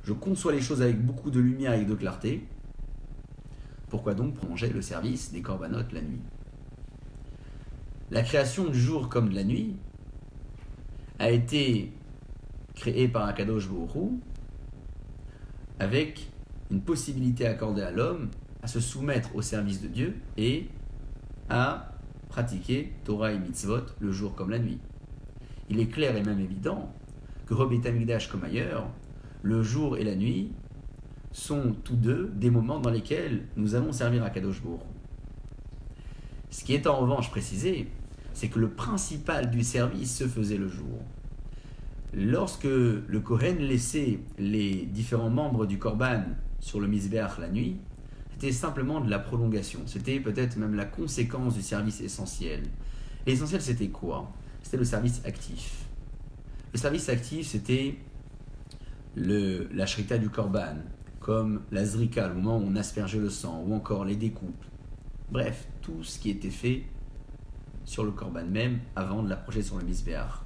je conçois les choses avec beaucoup de lumière et de clarté. Pourquoi donc prolonger le service des Korbanot la nuit? La création du jour comme de la nuit a été créée par Akadosh Baruch Hu avec une possibilité accordée à l'homme à se soumettre au service de Dieu et à pratiquer Torah et Mitzvot le jour comme la nuit. Il est clair et même évident que au Beth Amikdash comme ailleurs, le jour et la nuit sont tous deux des moments dans lesquels nous allons servir à Kadosh Baruch Hu. Ce qui est en revanche précisé, c'est que le principal du service se faisait le jour. Lorsque le Kohen laissait les différents membres du Korban sur le Mizbeach la nuit, c'était simplement de la prolongation. C'était peut-être même la conséquence du service essentiel. Et l'essentiel, c'était quoi? C'était le service actif. Le service actif, c'était la shrita du Korban, comme la zrika, le moment où on aspergeait le sang, ou encore les découpes. Bref, tout ce qui était fait sur le Korban même avant de l'approcher sur le Mizbeach.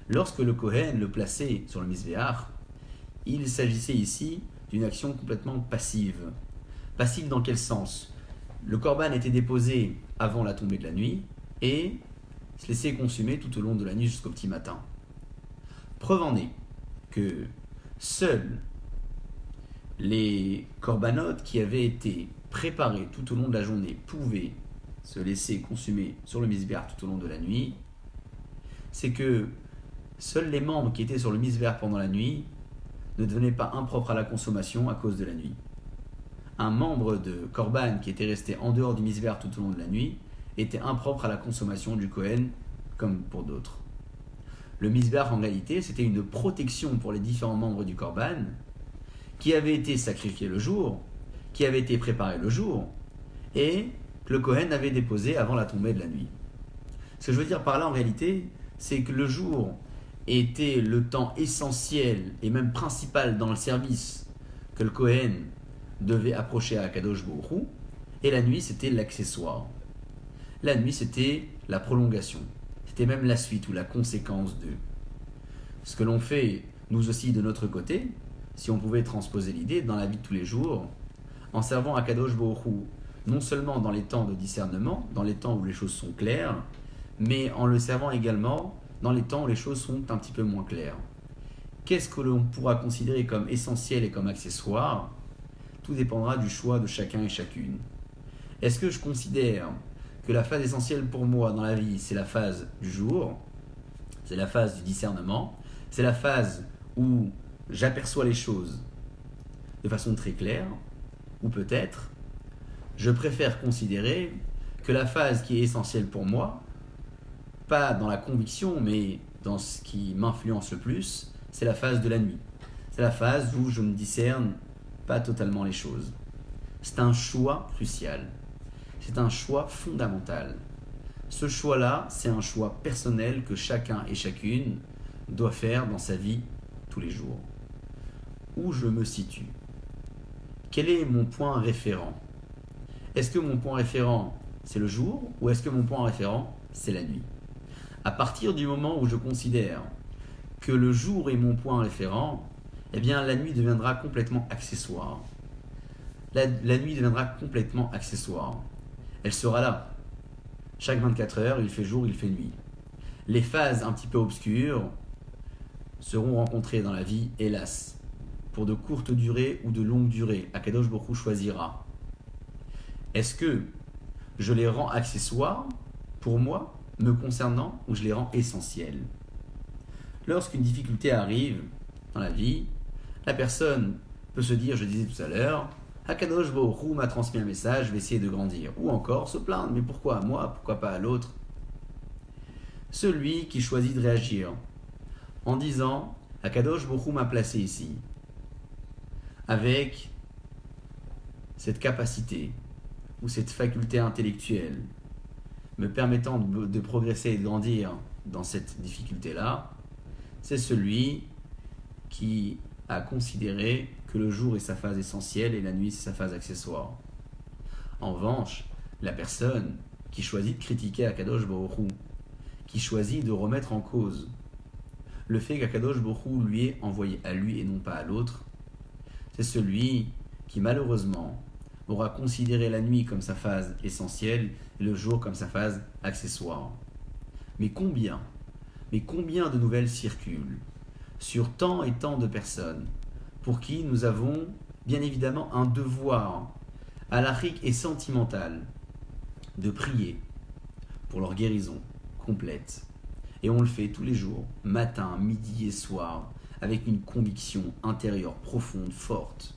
Lorsque le Kohen le plaçait sur le Mizbeach, il s'agissait ici d'une action complètement passive. Passive dans quel sens? Le Korban était déposé avant la tombée de la nuit et se laissait consumer tout au long de la nuit jusqu'au petit matin. Preuve en est que seuls les corbanotes qui avaient été préparés tout au long de la journée pouvaient se laisser consumer sur le misbéach tout au long de la nuit. C'est que seuls les membres qui étaient sur le misbéach pendant la nuit ne devenaient pas impropres à la consommation à cause de la nuit. Un membre de Korban qui était resté en dehors du misbéach tout au long de la nuit était impropre à la consommation du Kohen comme pour d'autres. Le Mizbeach, en réalité, c'était une protection pour les différents membres du Korban, qui avaient été sacrifiés le jour, qui avaient été préparés le jour, et que le Kohen avait déposé avant la tombée de la nuit. Ce que je veux dire par là, en réalité, c'est que le jour était le temps essentiel et même principal dans le service que le Kohen devait approcher à Akadosh Baruch Hu, et la nuit, c'était l'accessoire. La nuit, c'était la prolongation. C'était même la suite ou la conséquence de. Ce que l'on fait, nous aussi, de notre côté, si on pouvait transposer l'idée dans la vie de tous les jours, en servant Akadosh Baruch Hu, non seulement dans les temps de discernement, dans les temps où les choses sont claires, mais en le servant également dans les temps où les choses sont un petit peu moins claires. Qu'est-ce que l'on pourra considérer comme essentiel et comme accessoire? Tout dépendra du choix de chacun et chacune. Est-ce que je considère que la phase essentielle pour moi dans la vie, c'est la phase du jour, c'est la phase du discernement, c'est la phase où j'aperçois les choses de façon très claire, ou peut-être je préfère considérer que la phase qui est essentielle pour moi, pas dans la conviction, mais dans ce qui m'influence le plus, c'est la phase de la nuit. C'est la phase où je ne discerne pas totalement les choses. C'est un choix crucial. C'est un choix fondamental. Ce choix-là, c'est un choix personnel que chacun et chacune doit faire dans sa vie tous les jours. Où je me situe? Quel est mon point référent? Est-ce que mon point référent, c'est le jour, ou est-ce que mon point référent, c'est la nuit? À partir du moment où je considère que le jour est mon point référent, eh bien la nuit deviendra complètement accessoire. La nuit deviendra complètement accessoire. Elle sera là. Chaque 24 heures, il fait jour, il fait nuit. Les phases un petit peu obscures seront rencontrées dans la vie, hélas, pour de courtes durées ou de longues durées. Akadosh Baruch Hu choisira. Est-ce que je les rends accessoires pour moi, me concernant, ou je les rends essentiels? Lorsqu'une difficulté arrive dans la vie, la personne peut se dire, je disais tout à l'heure, Akadosh Baruch Hu m'a transmis un message, je vais essayer de grandir. Ou encore se plaindre, mais pourquoi à moi, pourquoi pas à l'autre? Celui qui choisit de réagir en disant, Akadosh Baruch Hu m'a placé ici, avec cette capacité ou cette faculté intellectuelle me permettant de progresser et de grandir dans cette difficulté-là, c'est celui qui a considéré que le jour est sa phase essentielle et la nuit c'est sa phase accessoire. En revanche, la personne qui choisit de critiquer Akadosh Baruch Hu, qui choisit de remettre en cause le fait qu'Akadosh Baruch Hu lui est envoyé à lui et non pas à l'autre, c'est celui qui malheureusement aura considéré la nuit comme sa phase essentielle et le jour comme sa phase accessoire. Mais combien de nouvelles circulent sur tant et tant de personnes pour qui nous avons bien évidemment un devoir halachique et sentimental de prier pour leur guérison complète. Et on le fait tous les jours, matin, midi et soir, avec une conviction intérieure profonde, forte.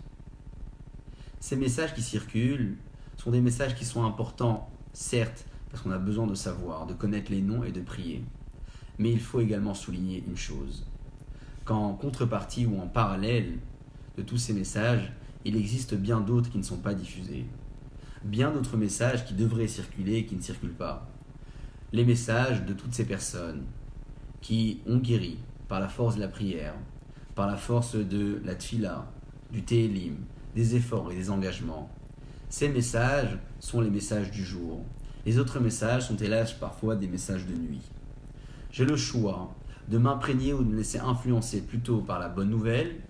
Ces messages qui circulent sont des messages qui sont importants, certes, parce qu'on a besoin de savoir, de connaître les noms et de prier. Mais il faut également souligner une chose. Qu'en contrepartie ou en parallèle de tous ces messages, il existe bien d'autres qui ne sont pas diffusés. Bien d'autres messages qui devraient circuler et qui ne circulent pas. Les messages de toutes ces personnes qui ont guéri par la force de la prière, par la force de la tfila, du télim, des efforts et des engagements. Ces messages sont les messages du jour. Les autres messages sont hélas parfois des messages de nuit. J'ai le choix de m'imprégner ou de me laisser influencer plutôt par la bonne nouvelle,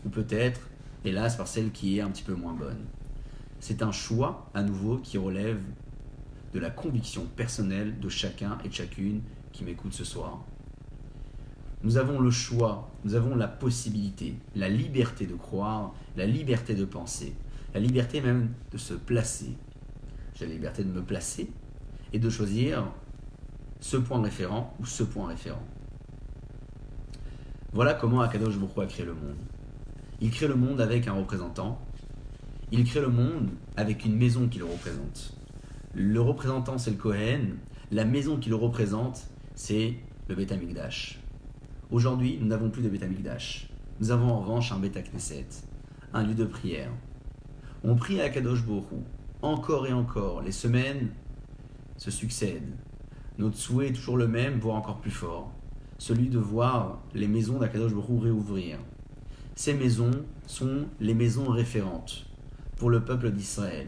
ou peut-être, hélas, par celle qui est un petit peu moins bonne. C'est un choix, à nouveau, qui relève de la conviction personnelle de chacun et de chacune qui m'écoute ce soir. Nous avons le choix, nous avons la possibilité, la liberté de croire, la liberté de penser, la liberté même de se placer. J'ai la liberté de me placer et de choisir ce point référent ou ce point référent. Voilà comment Akadosh Baruch Hu a créé le monde. Il crée le monde avec un représentant. Il crée le monde avec une maison qui le représente. Le représentant, c'est le Kohen. La maison qui le représente, c'est le Beth Amikdash. Aujourd'hui, nous n'avons plus de Beth Amikdash. Nous avons en revanche un Beth Knesset, un lieu de prière. On prie à Akadosh Baruch Hu, encore et encore. Les semaines se succèdent. Notre souhait est toujours le même, voire encore plus fort. Celui de voir les maisons d'Akadosh Baruch Hu réouvrir. Ces maisons sont les maisons référentes pour le peuple d'Israël,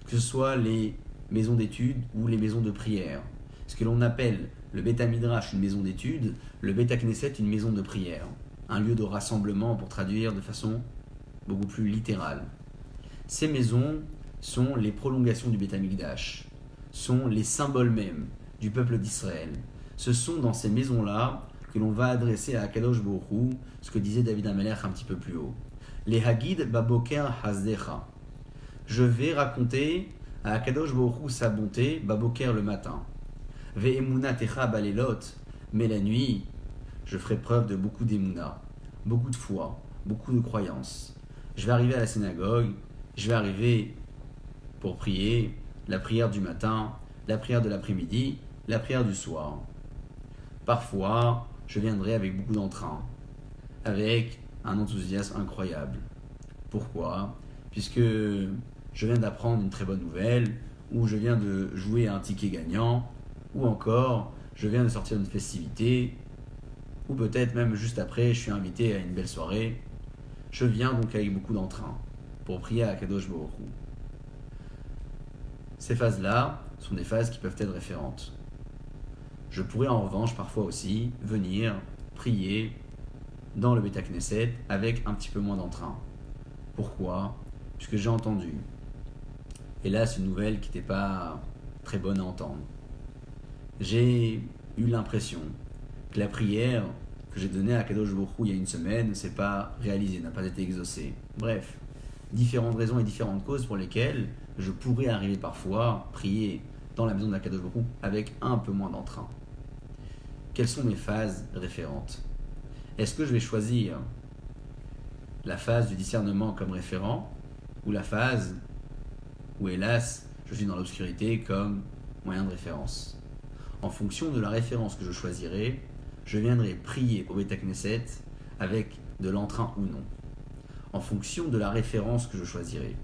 que ce soit les maisons d'études ou les maisons de prière. Ce que l'on appelle le Beth Midrash, une maison d'études, le Beth Knesset, une maison de prière. Un lieu de rassemblement pour traduire de façon beaucoup plus littérale. Ces maisons sont les prolongations du Beth Amikdash, sont les symboles mêmes du peuple d'Israël. Ce sont dans ces maisons-là que l'on va adresser à Akadosh Baruch Hu ce que disait David HaMelech un petit peu plus haut. Les Hagid Baboker Hasdecha. Je vais raconter à Akadosh Baruch Hu sa bonté, Baboker le matin. Ve'emuna techa balelot. Mais la nuit, je ferai preuve de beaucoup d'émouna, beaucoup de foi, beaucoup de croyance. Je vais arriver à la synagogue, je vais arriver pour prier, la prière du matin, la prière de l'après-midi, la prière du soir. Parfois, je viendrai avec beaucoup d'entrain, avec un enthousiasme incroyable. Pourquoi ? Puisque je viens d'apprendre une très bonne nouvelle, ou je viens de jouer à un ticket gagnant, ou encore je viens de sortir d'une festivité, ou peut-être même juste après, je suis invité à une belle soirée. Je viens donc avec beaucoup d'entrain pour prier à Akadosh Baruch Hu. Ces phases-là sont des phases qui peuvent être référentes. Je pourrais en revanche parfois aussi venir prier dans le Beth Knesset avec un petit peu moins d'entrain. Pourquoi ? Puisque j'ai entendu, hélas, une nouvelle qui n'était pas très bonne à entendre. J'ai eu l'impression que la prière que j'ai donnée à Kadosh Baruch Hu il y a une semaine ne s'est pas réalisée, n'a pas été exaucée. Bref, différentes raisons et différentes causes pour lesquelles je pourrais arriver parfois prier dans la maison de la Kadosh Baruch Hu avec un peu moins d'entrain. Quelles sont mes phases référentes ? Est-ce que je vais choisir la phase du discernement comme référent ou la phase où, hélas, je suis dans l'obscurité comme moyen de référence ? En fonction de la référence que je choisirai, je viendrai prier au Beth Knesset avec de l'entrain ou non. En fonction de la référence que je choisirai.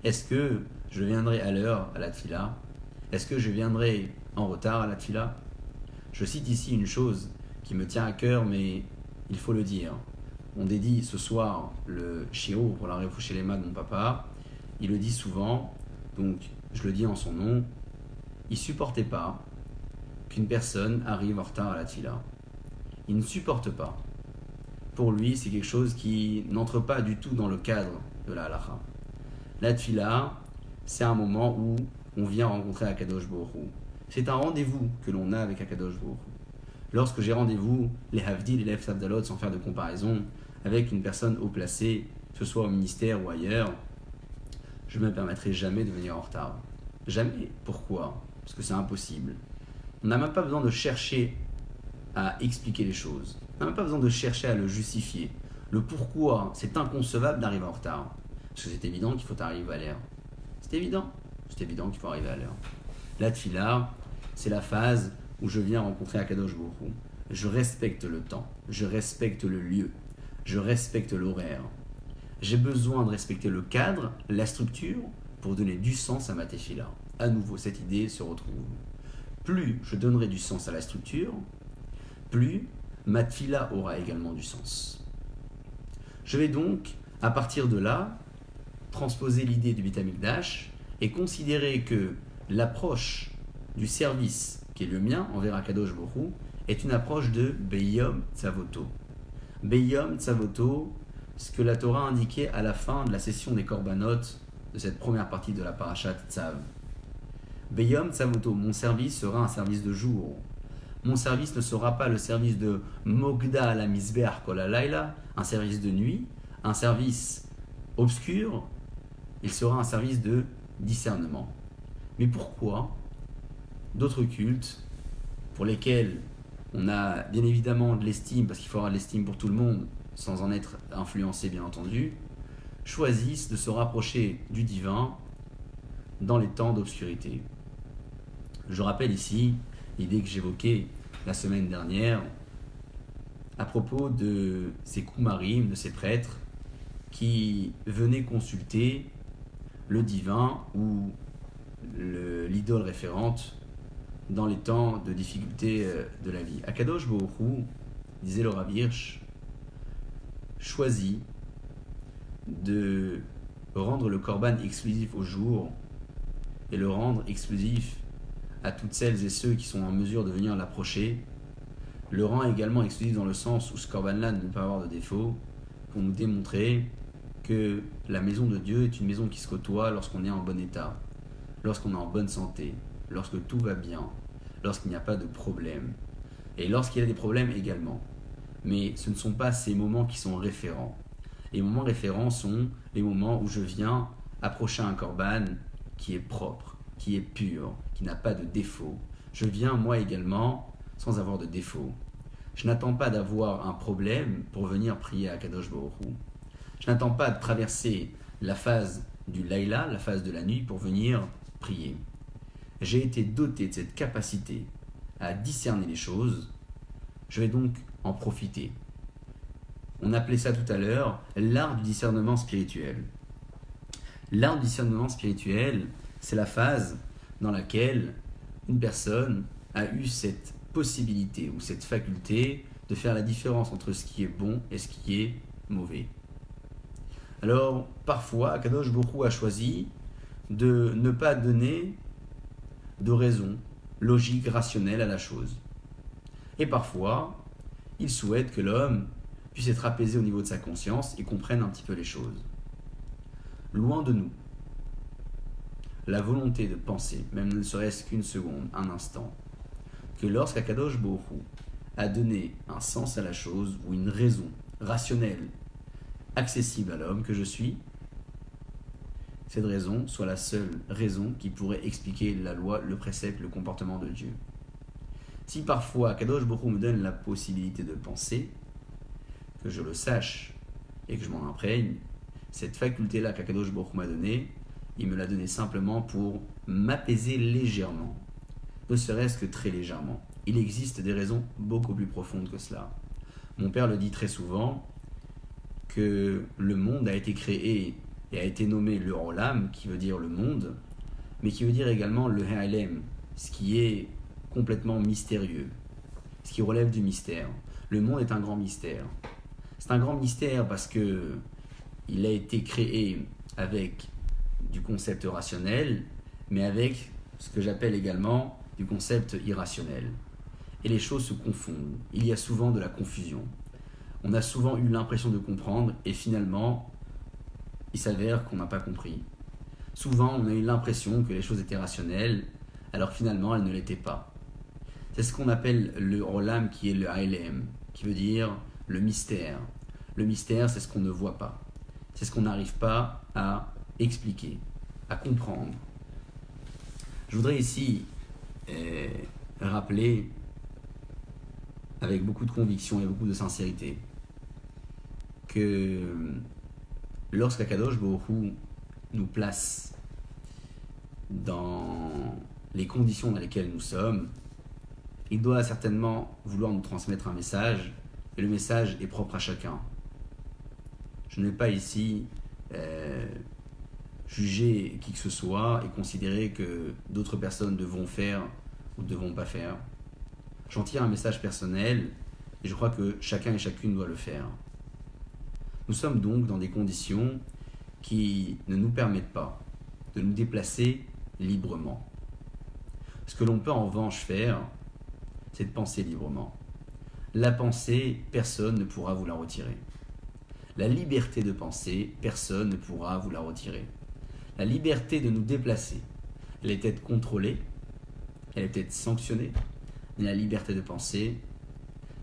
Est-ce que je viendrai à l'heure à la tfila ? Est-ce que je viendrai en retard à la tfila ? Je cite ici une chose qui me tient à cœur, mais il faut le dire. On dédie ce soir le shiur pour la réfoucher les mains de mon papa. Il le dit souvent, donc je le dis en son nom. Il ne supportait pas qu'une personne arrive en retard à la tfila. Il ne supporte pas. Pour lui, c'est quelque chose qui n'entre pas du tout dans le cadre de la halacha. La tfila, c'est un moment où on vient rencontrer Akadosh Baruch Hu. C'est un rendez-vous que l'on a avec Akadosh Baruch Hu. Lorsque j'ai rendez-vous, les Havdil et les Havdalot, sans faire de comparaison, avec une personne haut placée, que ce soit au ministère ou ailleurs, je ne me permettrai jamais de venir en retard. Jamais. Pourquoi ? Parce que c'est impossible. On n'a même pas besoin de chercher à expliquer les choses. On n'a même pas besoin de chercher à le justifier. Le pourquoi, c'est inconcevable d'arriver en retard. Parce que c'est évident qu'il faut arriver à l'heure. C'est évident. C'est évident qu'il faut arriver à l'heure. La tfila, c'est la phase où je viens rencontrer Akadosh Baruch Hu. Je respecte le temps. Je respecte le lieu. Je respecte l'horaire. J'ai besoin de respecter le cadre, la structure, pour donner du sens à ma tefila. À nouveau, cette idée se retrouve. Plus je donnerai du sens à la structure, plus ma tefila aura également du sens. Je vais donc, à partir de là, transposer l'idée du Beth Amikdash et considérer que l'approche du service qui est le mien envers Akadosh Baruch Hu est une approche de Beyom Tzavoto. Beyom Tzavoto, ce que la Torah indiquait à la fin de la session des Korbanot de cette première partie de la Parashat Tzav. Beyom Tzavoto, mon service sera un service de jour. Mon service ne sera pas le service de Mogda à la Misbeach Kol Halayla, un service de nuit, un service obscur, il sera un service de discernement. Mais pourquoi d'autres cultes, pour lesquels on a bien évidemment de l'estime, parce qu'il faut avoir de l'estime pour tout le monde, sans en être influencé bien entendu, choisissent de se rapprocher du divin dans les temps d'obscurité. Je rappelle ici l'idée que j'évoquais la semaine dernière à propos de ces Koumarim, de ces prêtres qui venaient consulter le divin ou l'idole référente dans les temps de difficulté de la vie. Akadosh Baruch Hu, disait le Rav Hirsch, choisit de rendre le korban exclusif au jour et le rendre exclusif à toutes celles et ceux qui sont en mesure de venir l'approcher, le rend également exclusif dans le sens où ce korban-là ne peut pas avoir de défaut, pour nous démontrer que la maison de Dieu est une maison qui se côtoie lorsqu'on est en bon état, lorsqu'on est en bonne santé, lorsque tout va bien, lorsqu'il n'y a pas de problème, et lorsqu'il y a des problèmes également. Mais ce ne sont pas ces moments qui sont référents. Les moments référents sont les moments où je viens approcher un korban qui est propre, qui est pur, qui n'a pas de défaut. Je viens moi également sans avoir de défaut. Je n'attends pas d'avoir un problème pour venir prier à Kadosh Baruch Hu. Je n'attends pas de traverser la phase du Laïla, la phase de la nuit, pour venir prier. J'ai été doté de cette capacité à discerner les choses. Je vais donc en profiter. On appelait ça tout à l'heure l'art du discernement spirituel. L'art du discernement spirituel, c'est la phase dans laquelle une personne a eu cette possibilité ou cette faculté de faire la différence entre ce qui est bon et ce qui est mauvais. Alors, parfois, Akadosh Baruch Hu a choisi de ne pas donner de raison logique, rationnelle à la chose. Et parfois, il souhaite que l'homme puisse être apaisé au niveau de sa conscience et comprenne un petit peu les choses. Loin de nous, la volonté de penser, même ne serait-ce qu'une seconde, un instant, que lorsqu'Akadosh Baruch Hu a donné un sens à la chose ou une raison rationnelle, accessible à l'homme que je suis, cette raison soit la seule raison qui pourrait expliquer la loi, le précepte, le comportement de Dieu. Si parfois Akadosh Baruch Hu me donne la possibilité de penser, que je le sache et que je m'en imprègne, cette faculté-là qu'Akadosh Baruch Hu m'a donnée, il me l'a donnée simplement pour m'apaiser légèrement, ne serait-ce que très légèrement. Il existe des raisons beaucoup plus profondes que cela. Mon père le dit très souvent, que le monde a été créé et a été nommé le Olam, qui veut dire le monde, mais qui veut dire également le Ha'elem, ce qui est complètement mystérieux, ce qui relève du mystère. Le monde est un grand mystère. C'est un grand mystère parce que il a été créé avec du concept rationnel, mais avec ce que j'appelle également du concept irrationnel. Et les choses se confondent. Il y a souvent de la confusion. On a souvent eu l'impression de comprendre et finalement, il s'avère qu'on n'a pas compris. Souvent, on a eu l'impression que les choses étaient rationnelles, alors que finalement, elles ne l'étaient pas. C'est ce qu'on appelle le Olam, qui est le Ha'elem, qui veut dire le mystère. Le mystère, c'est ce qu'on ne voit pas. C'est ce qu'on n'arrive pas à expliquer, à comprendre. Je voudrais ici rappeler, avec beaucoup de conviction et beaucoup de sincérité, que lorsqu'Akadosh Baruch Hu nous place dans les conditions dans lesquelles nous sommes, il doit certainement vouloir nous transmettre un message, et le message est propre à chacun. Je ne vais pas ici juger qui que ce soit et considérer que d'autres personnes devront faire ou ne devront pas faire. J'en tire un message personnel et je crois que chacun et chacune doit le faire. Nous sommes donc dans des conditions qui ne nous permettent pas de nous déplacer librement. Ce que l'on peut en revanche faire, c'est de penser librement. La pensée, personne ne pourra vous la retirer. La liberté de penser, personne ne pourra vous la retirer. La liberté de nous déplacer, elle est peut-être contrôlée, elle est peut-être sanctionnée, mais la liberté de penser,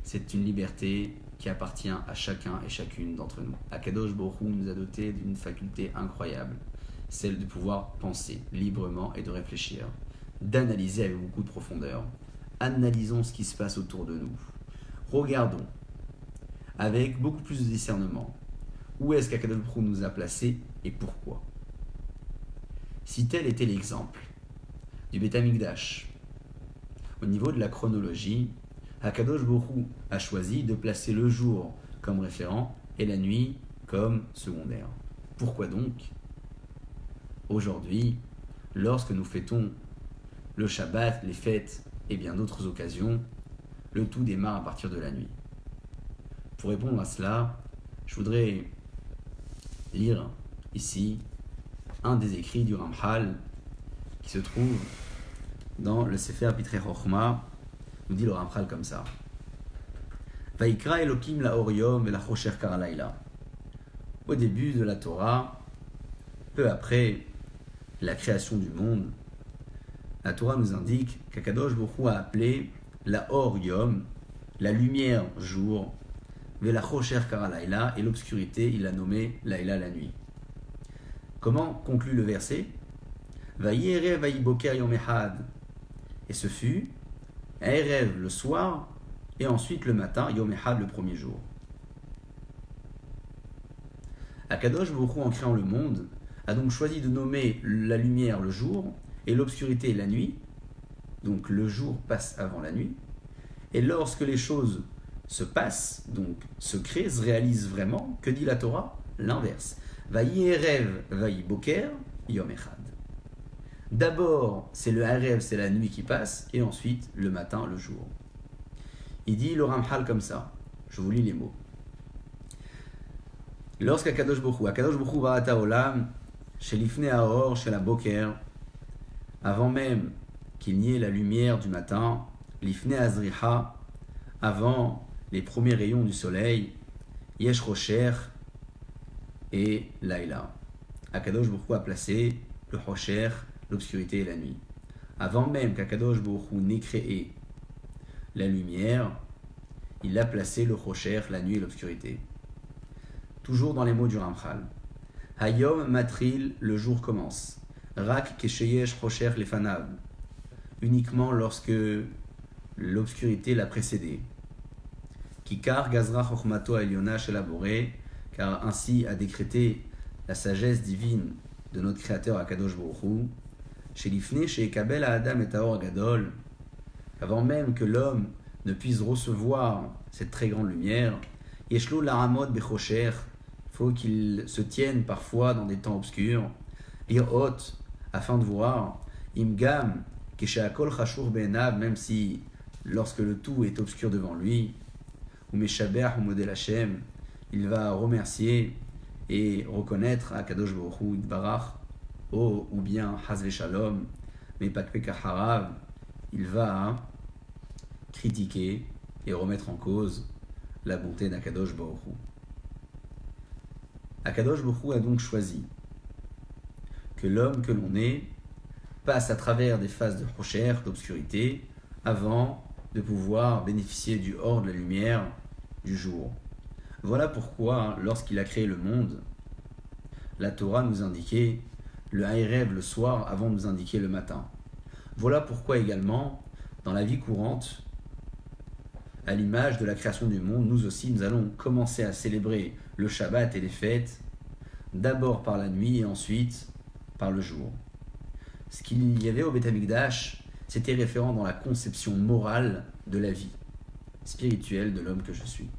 c'est une liberté qui appartient à chacun et chacune d'entre nous. Akadosh Baruch Hu nous a dotés d'une faculté incroyable, celle de pouvoir penser librement et de réfléchir, d'analyser avec beaucoup de profondeur. Analysons ce qui se passe autour de nous. Regardons avec beaucoup plus de discernement où est-ce qu'Akadosh Baruch Hu nous a placés et pourquoi. Si tel était l'exemple du Beth Amikdash, Au niveau de la chronologie, Hakadosh Baruch Hu a choisi de placer le jour comme référent et la nuit comme secondaire. Pourquoi donc, aujourd'hui, lorsque nous fêtons le Shabbat, les fêtes et bien d'autres occasions, le tout démarre à partir de la nuit? Pour répondre à cela, je voudrais lire ici un des écrits du Ramchal qui se trouve dans le Sefer Pitrei Chochma. Nous dit le Ramchal comme ça: Vaikra Elokim laor yom velachocher kara laila. Au début de la Torah, peu après la création du monde, la Torah nous indique qu'Akadosh Baruch Hu a appelé laor yom, la lumière jour, velachocher kara laila, et l'obscurité il a nommé laila, la nuit. Comment conclut le verset? Vayerev vayiboker yom echad. Et ce fut Erev le soir, et ensuite le matin, Yom Echad le premier jour. Akadosh Baruch Hu, en créant le monde, a donc choisi de nommer la lumière le jour et l'obscurité la nuit. Donc le jour passe avant la nuit. Et lorsque les choses se passent, donc se créent, se réalisent vraiment, que dit la Torah? L'inverse. Vayi Erev, vayi Boker, Yom Echad. D'abord, c'est le Erev, c'est la nuit qui passe, et ensuite le matin, le jour. Il dit le Ramchal comme ça, je vous lis les mots. Lorsqu'Akadosh Baruch Hu barata olam, chez l'ifne haor, chez la boker, avant même qu'il n'y ait la lumière du matin, l'ifne azriha, avant les premiers rayons du soleil, yesh rocher et laila. Akadosh Baruch Hu a placé le rocher, l'obscurité et la nuit. Avant même qu'Akadosh Baruch Hu n'ait créé la lumière, il a placé le rocher, la nuit et l'obscurité. Toujours dans les mots du Ramchal. Hayom matril, le jour commence. Rak kesheyesh rocher lefanav. Uniquement lorsque l'obscurité l'a précédé. Kikar gazra chochmato eliona shelaboré, car ainsi a décrété la sagesse divine de notre Créateur Akadosh Baruch Hu. Shelifne sheekabel Adam et Taor Gadol, avant même que l'homme ne puisse recevoir cette très grande lumière, Yeshlo laramot bechocher, faut qu'il se tienne parfois dans des temps obscurs, lirot, afin de voir, imgam, kesheakol chashur be'enav, même si lorsque le tout est obscur devant lui, ou meshaber ou model Hashem, il va remercier et reconnaître Akadosh Baruch Hu Yitbarach, ou bien Hazve Shalom, mais Pakpeka Harav, il va critiquer et remettre en cause la bonté d'Akadosh Baruch Hu. Akadosh Baruch Hu a donc choisi que l'homme que l'on est passe à travers des phases de rocher, d'obscurité, avant de pouvoir bénéficier du or de la lumière du jour. Voilà pourquoi, lorsqu'il a créé le monde, la Torah nous indiquait le Haïrev le soir avant de nous indiquer le matin. Voilà pourquoi également, dans la vie courante, à l'image de la création du monde, nous aussi, nous allons commencer à célébrer le Shabbat et les fêtes, d'abord par la nuit et ensuite par le jour. Ce qu'il y avait au Beth Amikdash, c'était référent dans la conception morale de la vie spirituelle de l'homme que je suis.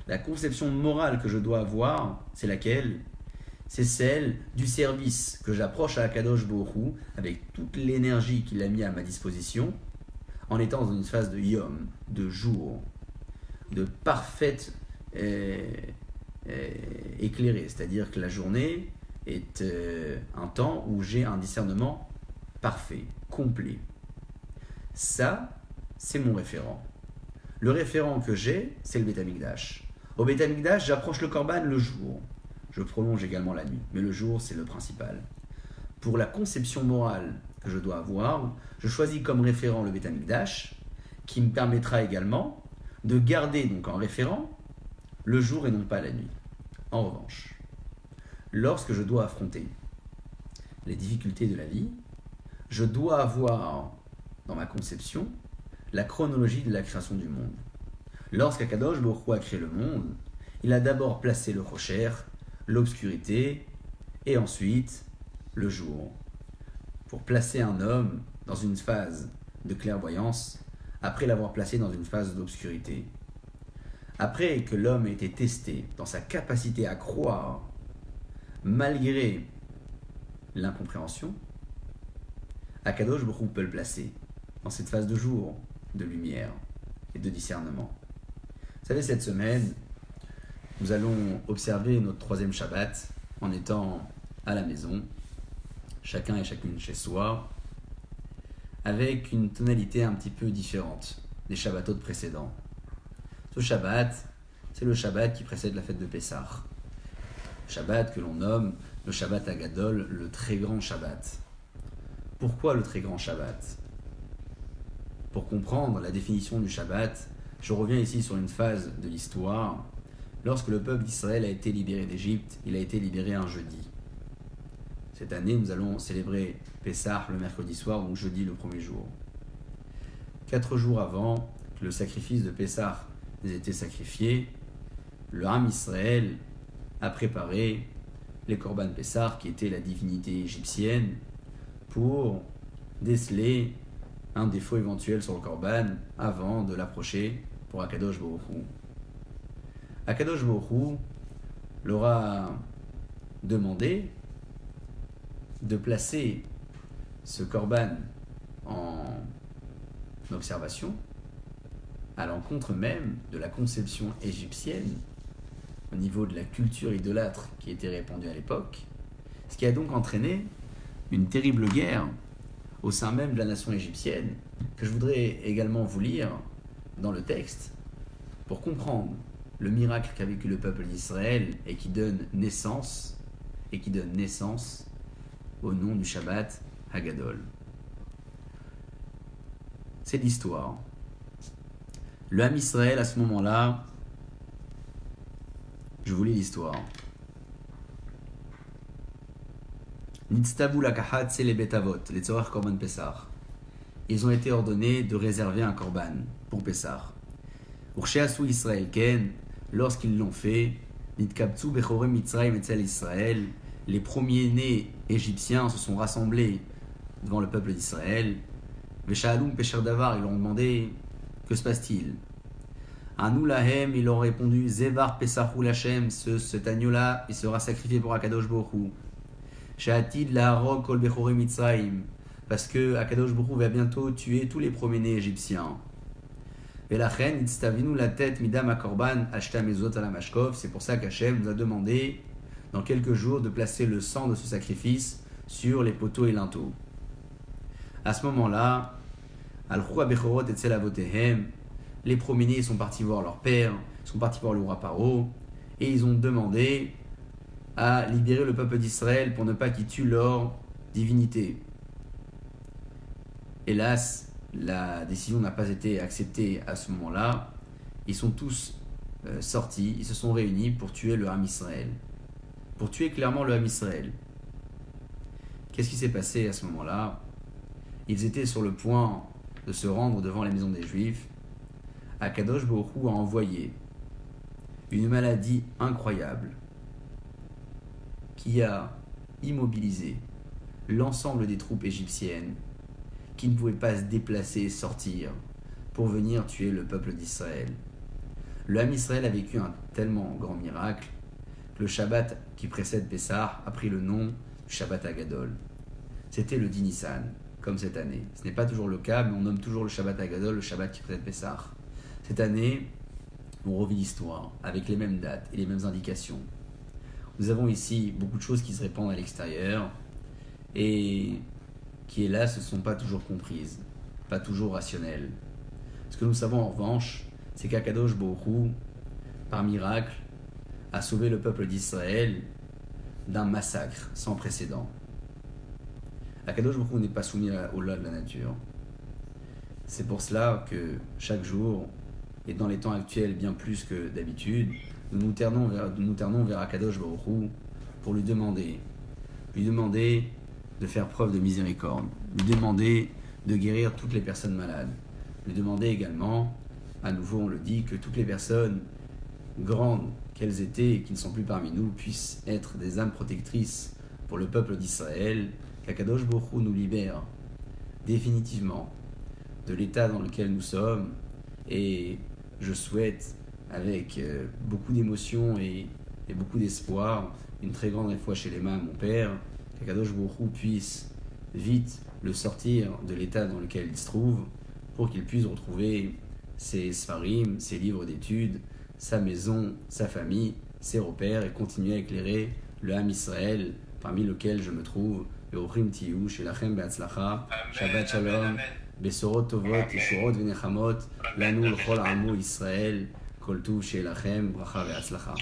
La conception morale que je dois avoir, c'est laquelle? C'est celle du service que j'approche à Akadosh Baruch Hu avec toute l'énergie qu'il a mis à ma disposition, en étant dans une phase de yom, de jour, de parfaite éclairée. C'est-à-dire que la journée est un temps où j'ai un discernement parfait, complet. Ça, c'est mon référent. Le référent que j'ai, c'est le Beth Amikdash. Au Beth Amikdash, j'approche le Korban le jour. Je prolonge également la nuit, mais le jour, c'est le principal. Pour la conception morale que je dois avoir, je choisis comme référent le Beth Amikdash, qui me permettra également de garder donc en référent le jour et non pas la nuit. En revanche, lorsque je dois affronter les difficultés de la vie, je dois avoir dans ma conception la chronologie de la création du monde. Lorsqu'Akadosh Baruch Hu a créé le monde, il a d'abord placé le rocher, l'obscurité et ensuite le jour, pour placer un homme dans une phase de clairvoyance après l'avoir placé dans une phase d'obscurité. Après que l'homme ait été testé dans sa capacité à croire, malgré l'incompréhension, Akadosh Baruch Hu peut le placer dans cette phase de jour, de lumière et de discernement. Vous savez, cette semaine, nous allons observer notre 3e Shabbat en étant à la maison, chacun et chacune chez soi, avec une tonalité un petit peu différente des Shabbatot précédents. Ce Shabbat, c'est le Shabbat qui précède la fête de Pessah. Shabbat que l'on nomme le Shabbat Hagadol, le très grand Shabbat. Pourquoi le très grand Shabbat? Pour comprendre la définition du Shabbat, je reviens ici sur une phase de l'histoire. Lorsque le peuple d'Israël a été libéré d'Égypte, il a été libéré un jeudi. Cette année, nous allons célébrer Pessah le mercredi soir, donc jeudi le premier jour. 4 jours avant que le sacrifice de Pessah ait été sacrifié, le Ham Israël a préparé les Korban Pessah, qui était la divinité égyptienne, pour déceler un défaut éventuel sur le Korban avant de l'approcher pour Akadosh Baruch Hu. Akadosh Baruch Hu leur a demandé de placer ce Korban en observation à l'encontre même de la conception égyptienne au niveau de la culture idolâtre qui était répandue à l'époque, ce qui a donc entraîné une terrible guerre au sein même de la nation égyptienne, que je voudrais également vous lire dans le texte pour comprendre le miracle qu'a vécu le peuple d'Israël et qui donne naissance au nom du Shabbat Hagadol. C'est l'histoire. Le Ham Israël, à ce moment-là, je vous lis l'histoire. Nitztavu lakahat le betavot, les tzorach korban Pessah. Ils ont été ordonnés de réserver un korban pour Pessah. Ursheasu Israël ken, lorsqu'ils l'ont fait, nitkabtsu bechorem mitzrayim etzel Israël, les premiers-nés égyptiens se sont rassemblés devant le peuple d'Israël. Veshalum pesher davar, ils leur ont demandé que se passe-t-il. Anu lahem, ils leur ont répondu Zevar Pesachul Hashem, cet agneau-là, il sera sacrifié pour Akadosh Baruch Hu. Sha'atid laharog kol bechorim Mitzrayim, parce que Akadosh Baruch Hu va bientôt tuer tous les premiers-nés égyptiens. Velachen itztavinu la tête midam akorban ashta mezot ala mashkov, c'est pour ça qu'Hachem nous a demandé dans quelques jours de placer le sang de ce sacrifice sur les poteaux et linteaux. À ce moment-là, al-Khura bechorot etzel avotehem, les premiers-nés sont partis voir leur père, sont partis voir le roi Paro, et ils ont demandé à libérer le peuple d'Israël pour ne pas qu'ils tuent leur divinité. Hélas, la décision n'a pas été acceptée à ce moment-là. Ils sont tous sortis, ils se sont réunis pour tuer le Ham Israël. Pour tuer clairement le Ham Israël. Qu'est-ce qui s'est passé à ce moment-là? Ils étaient sur le point de se rendre devant la maison des Juifs. Akadosh Baruch Hu a envoyé une maladie incroyable qui a immobilisé l'ensemble des troupes égyptiennes qui ne pouvaient pas se déplacer et sortir pour venir tuer le peuple d'Israël. Le Ham Israël a vécu un tellement grand miracle que le Shabbat qui précède Pessah a pris le nom du Shabbat Hagadol. C'était le 10 Nissan, comme cette année. Ce n'est pas toujours le cas, mais on nomme toujours le Shabbat Hagadol le Shabbat qui précède Pessah. Cette année, on revit l'histoire avec les mêmes dates et les mêmes indications. Nous avons ici beaucoup de choses qui se répandent à l'extérieur et qui, hélas, ne sont pas toujours comprises, pas toujours rationnelles. Ce que nous savons en revanche, c'est qu'Akadosh Baruch Hu, par miracle, a sauvé le peuple d'Israël d'un massacre sans précédent. Akadosh Baruch Hu n'est pas soumis aux lois de la nature. C'est pour cela que chaque jour, et dans les temps actuels bien plus que d'habitude, nous nous ternons vers Akadosh Baruch Hu pour lui demander de faire preuve de miséricorde, lui demander de guérir toutes les personnes malades, lui demander également, à nouveau on le dit, que toutes les personnes grandes qu'elles étaient et qui ne sont plus parmi nous puissent être des âmes protectrices pour le peuple d'Israël, qu'Akadosh Baruch Hu nous libère définitivement de l'état dans lequel nous sommes. Et je souhaite, avec beaucoup d'émotion et beaucoup d'espoir, une très grande foi chez les mains, mon père, qu'Akadosh Baruch Hu puisse vite le sortir de l'état dans lequel il se trouve, pour qu'il puisse retrouver ses sfarim, ses livres d'études, sa maison, sa famille, ses repères, et continuer à éclairer le Ham Israël, parmi lequel je me trouve. Be'ochim tiyu, shelachem be'atzlacha, Shabbat Shalom, Besorot Tovot, Yeshurot Venechamot, Lanu l'chol Amu Israël, Kol Tuv shelachem, Bracha ve'atzlacha.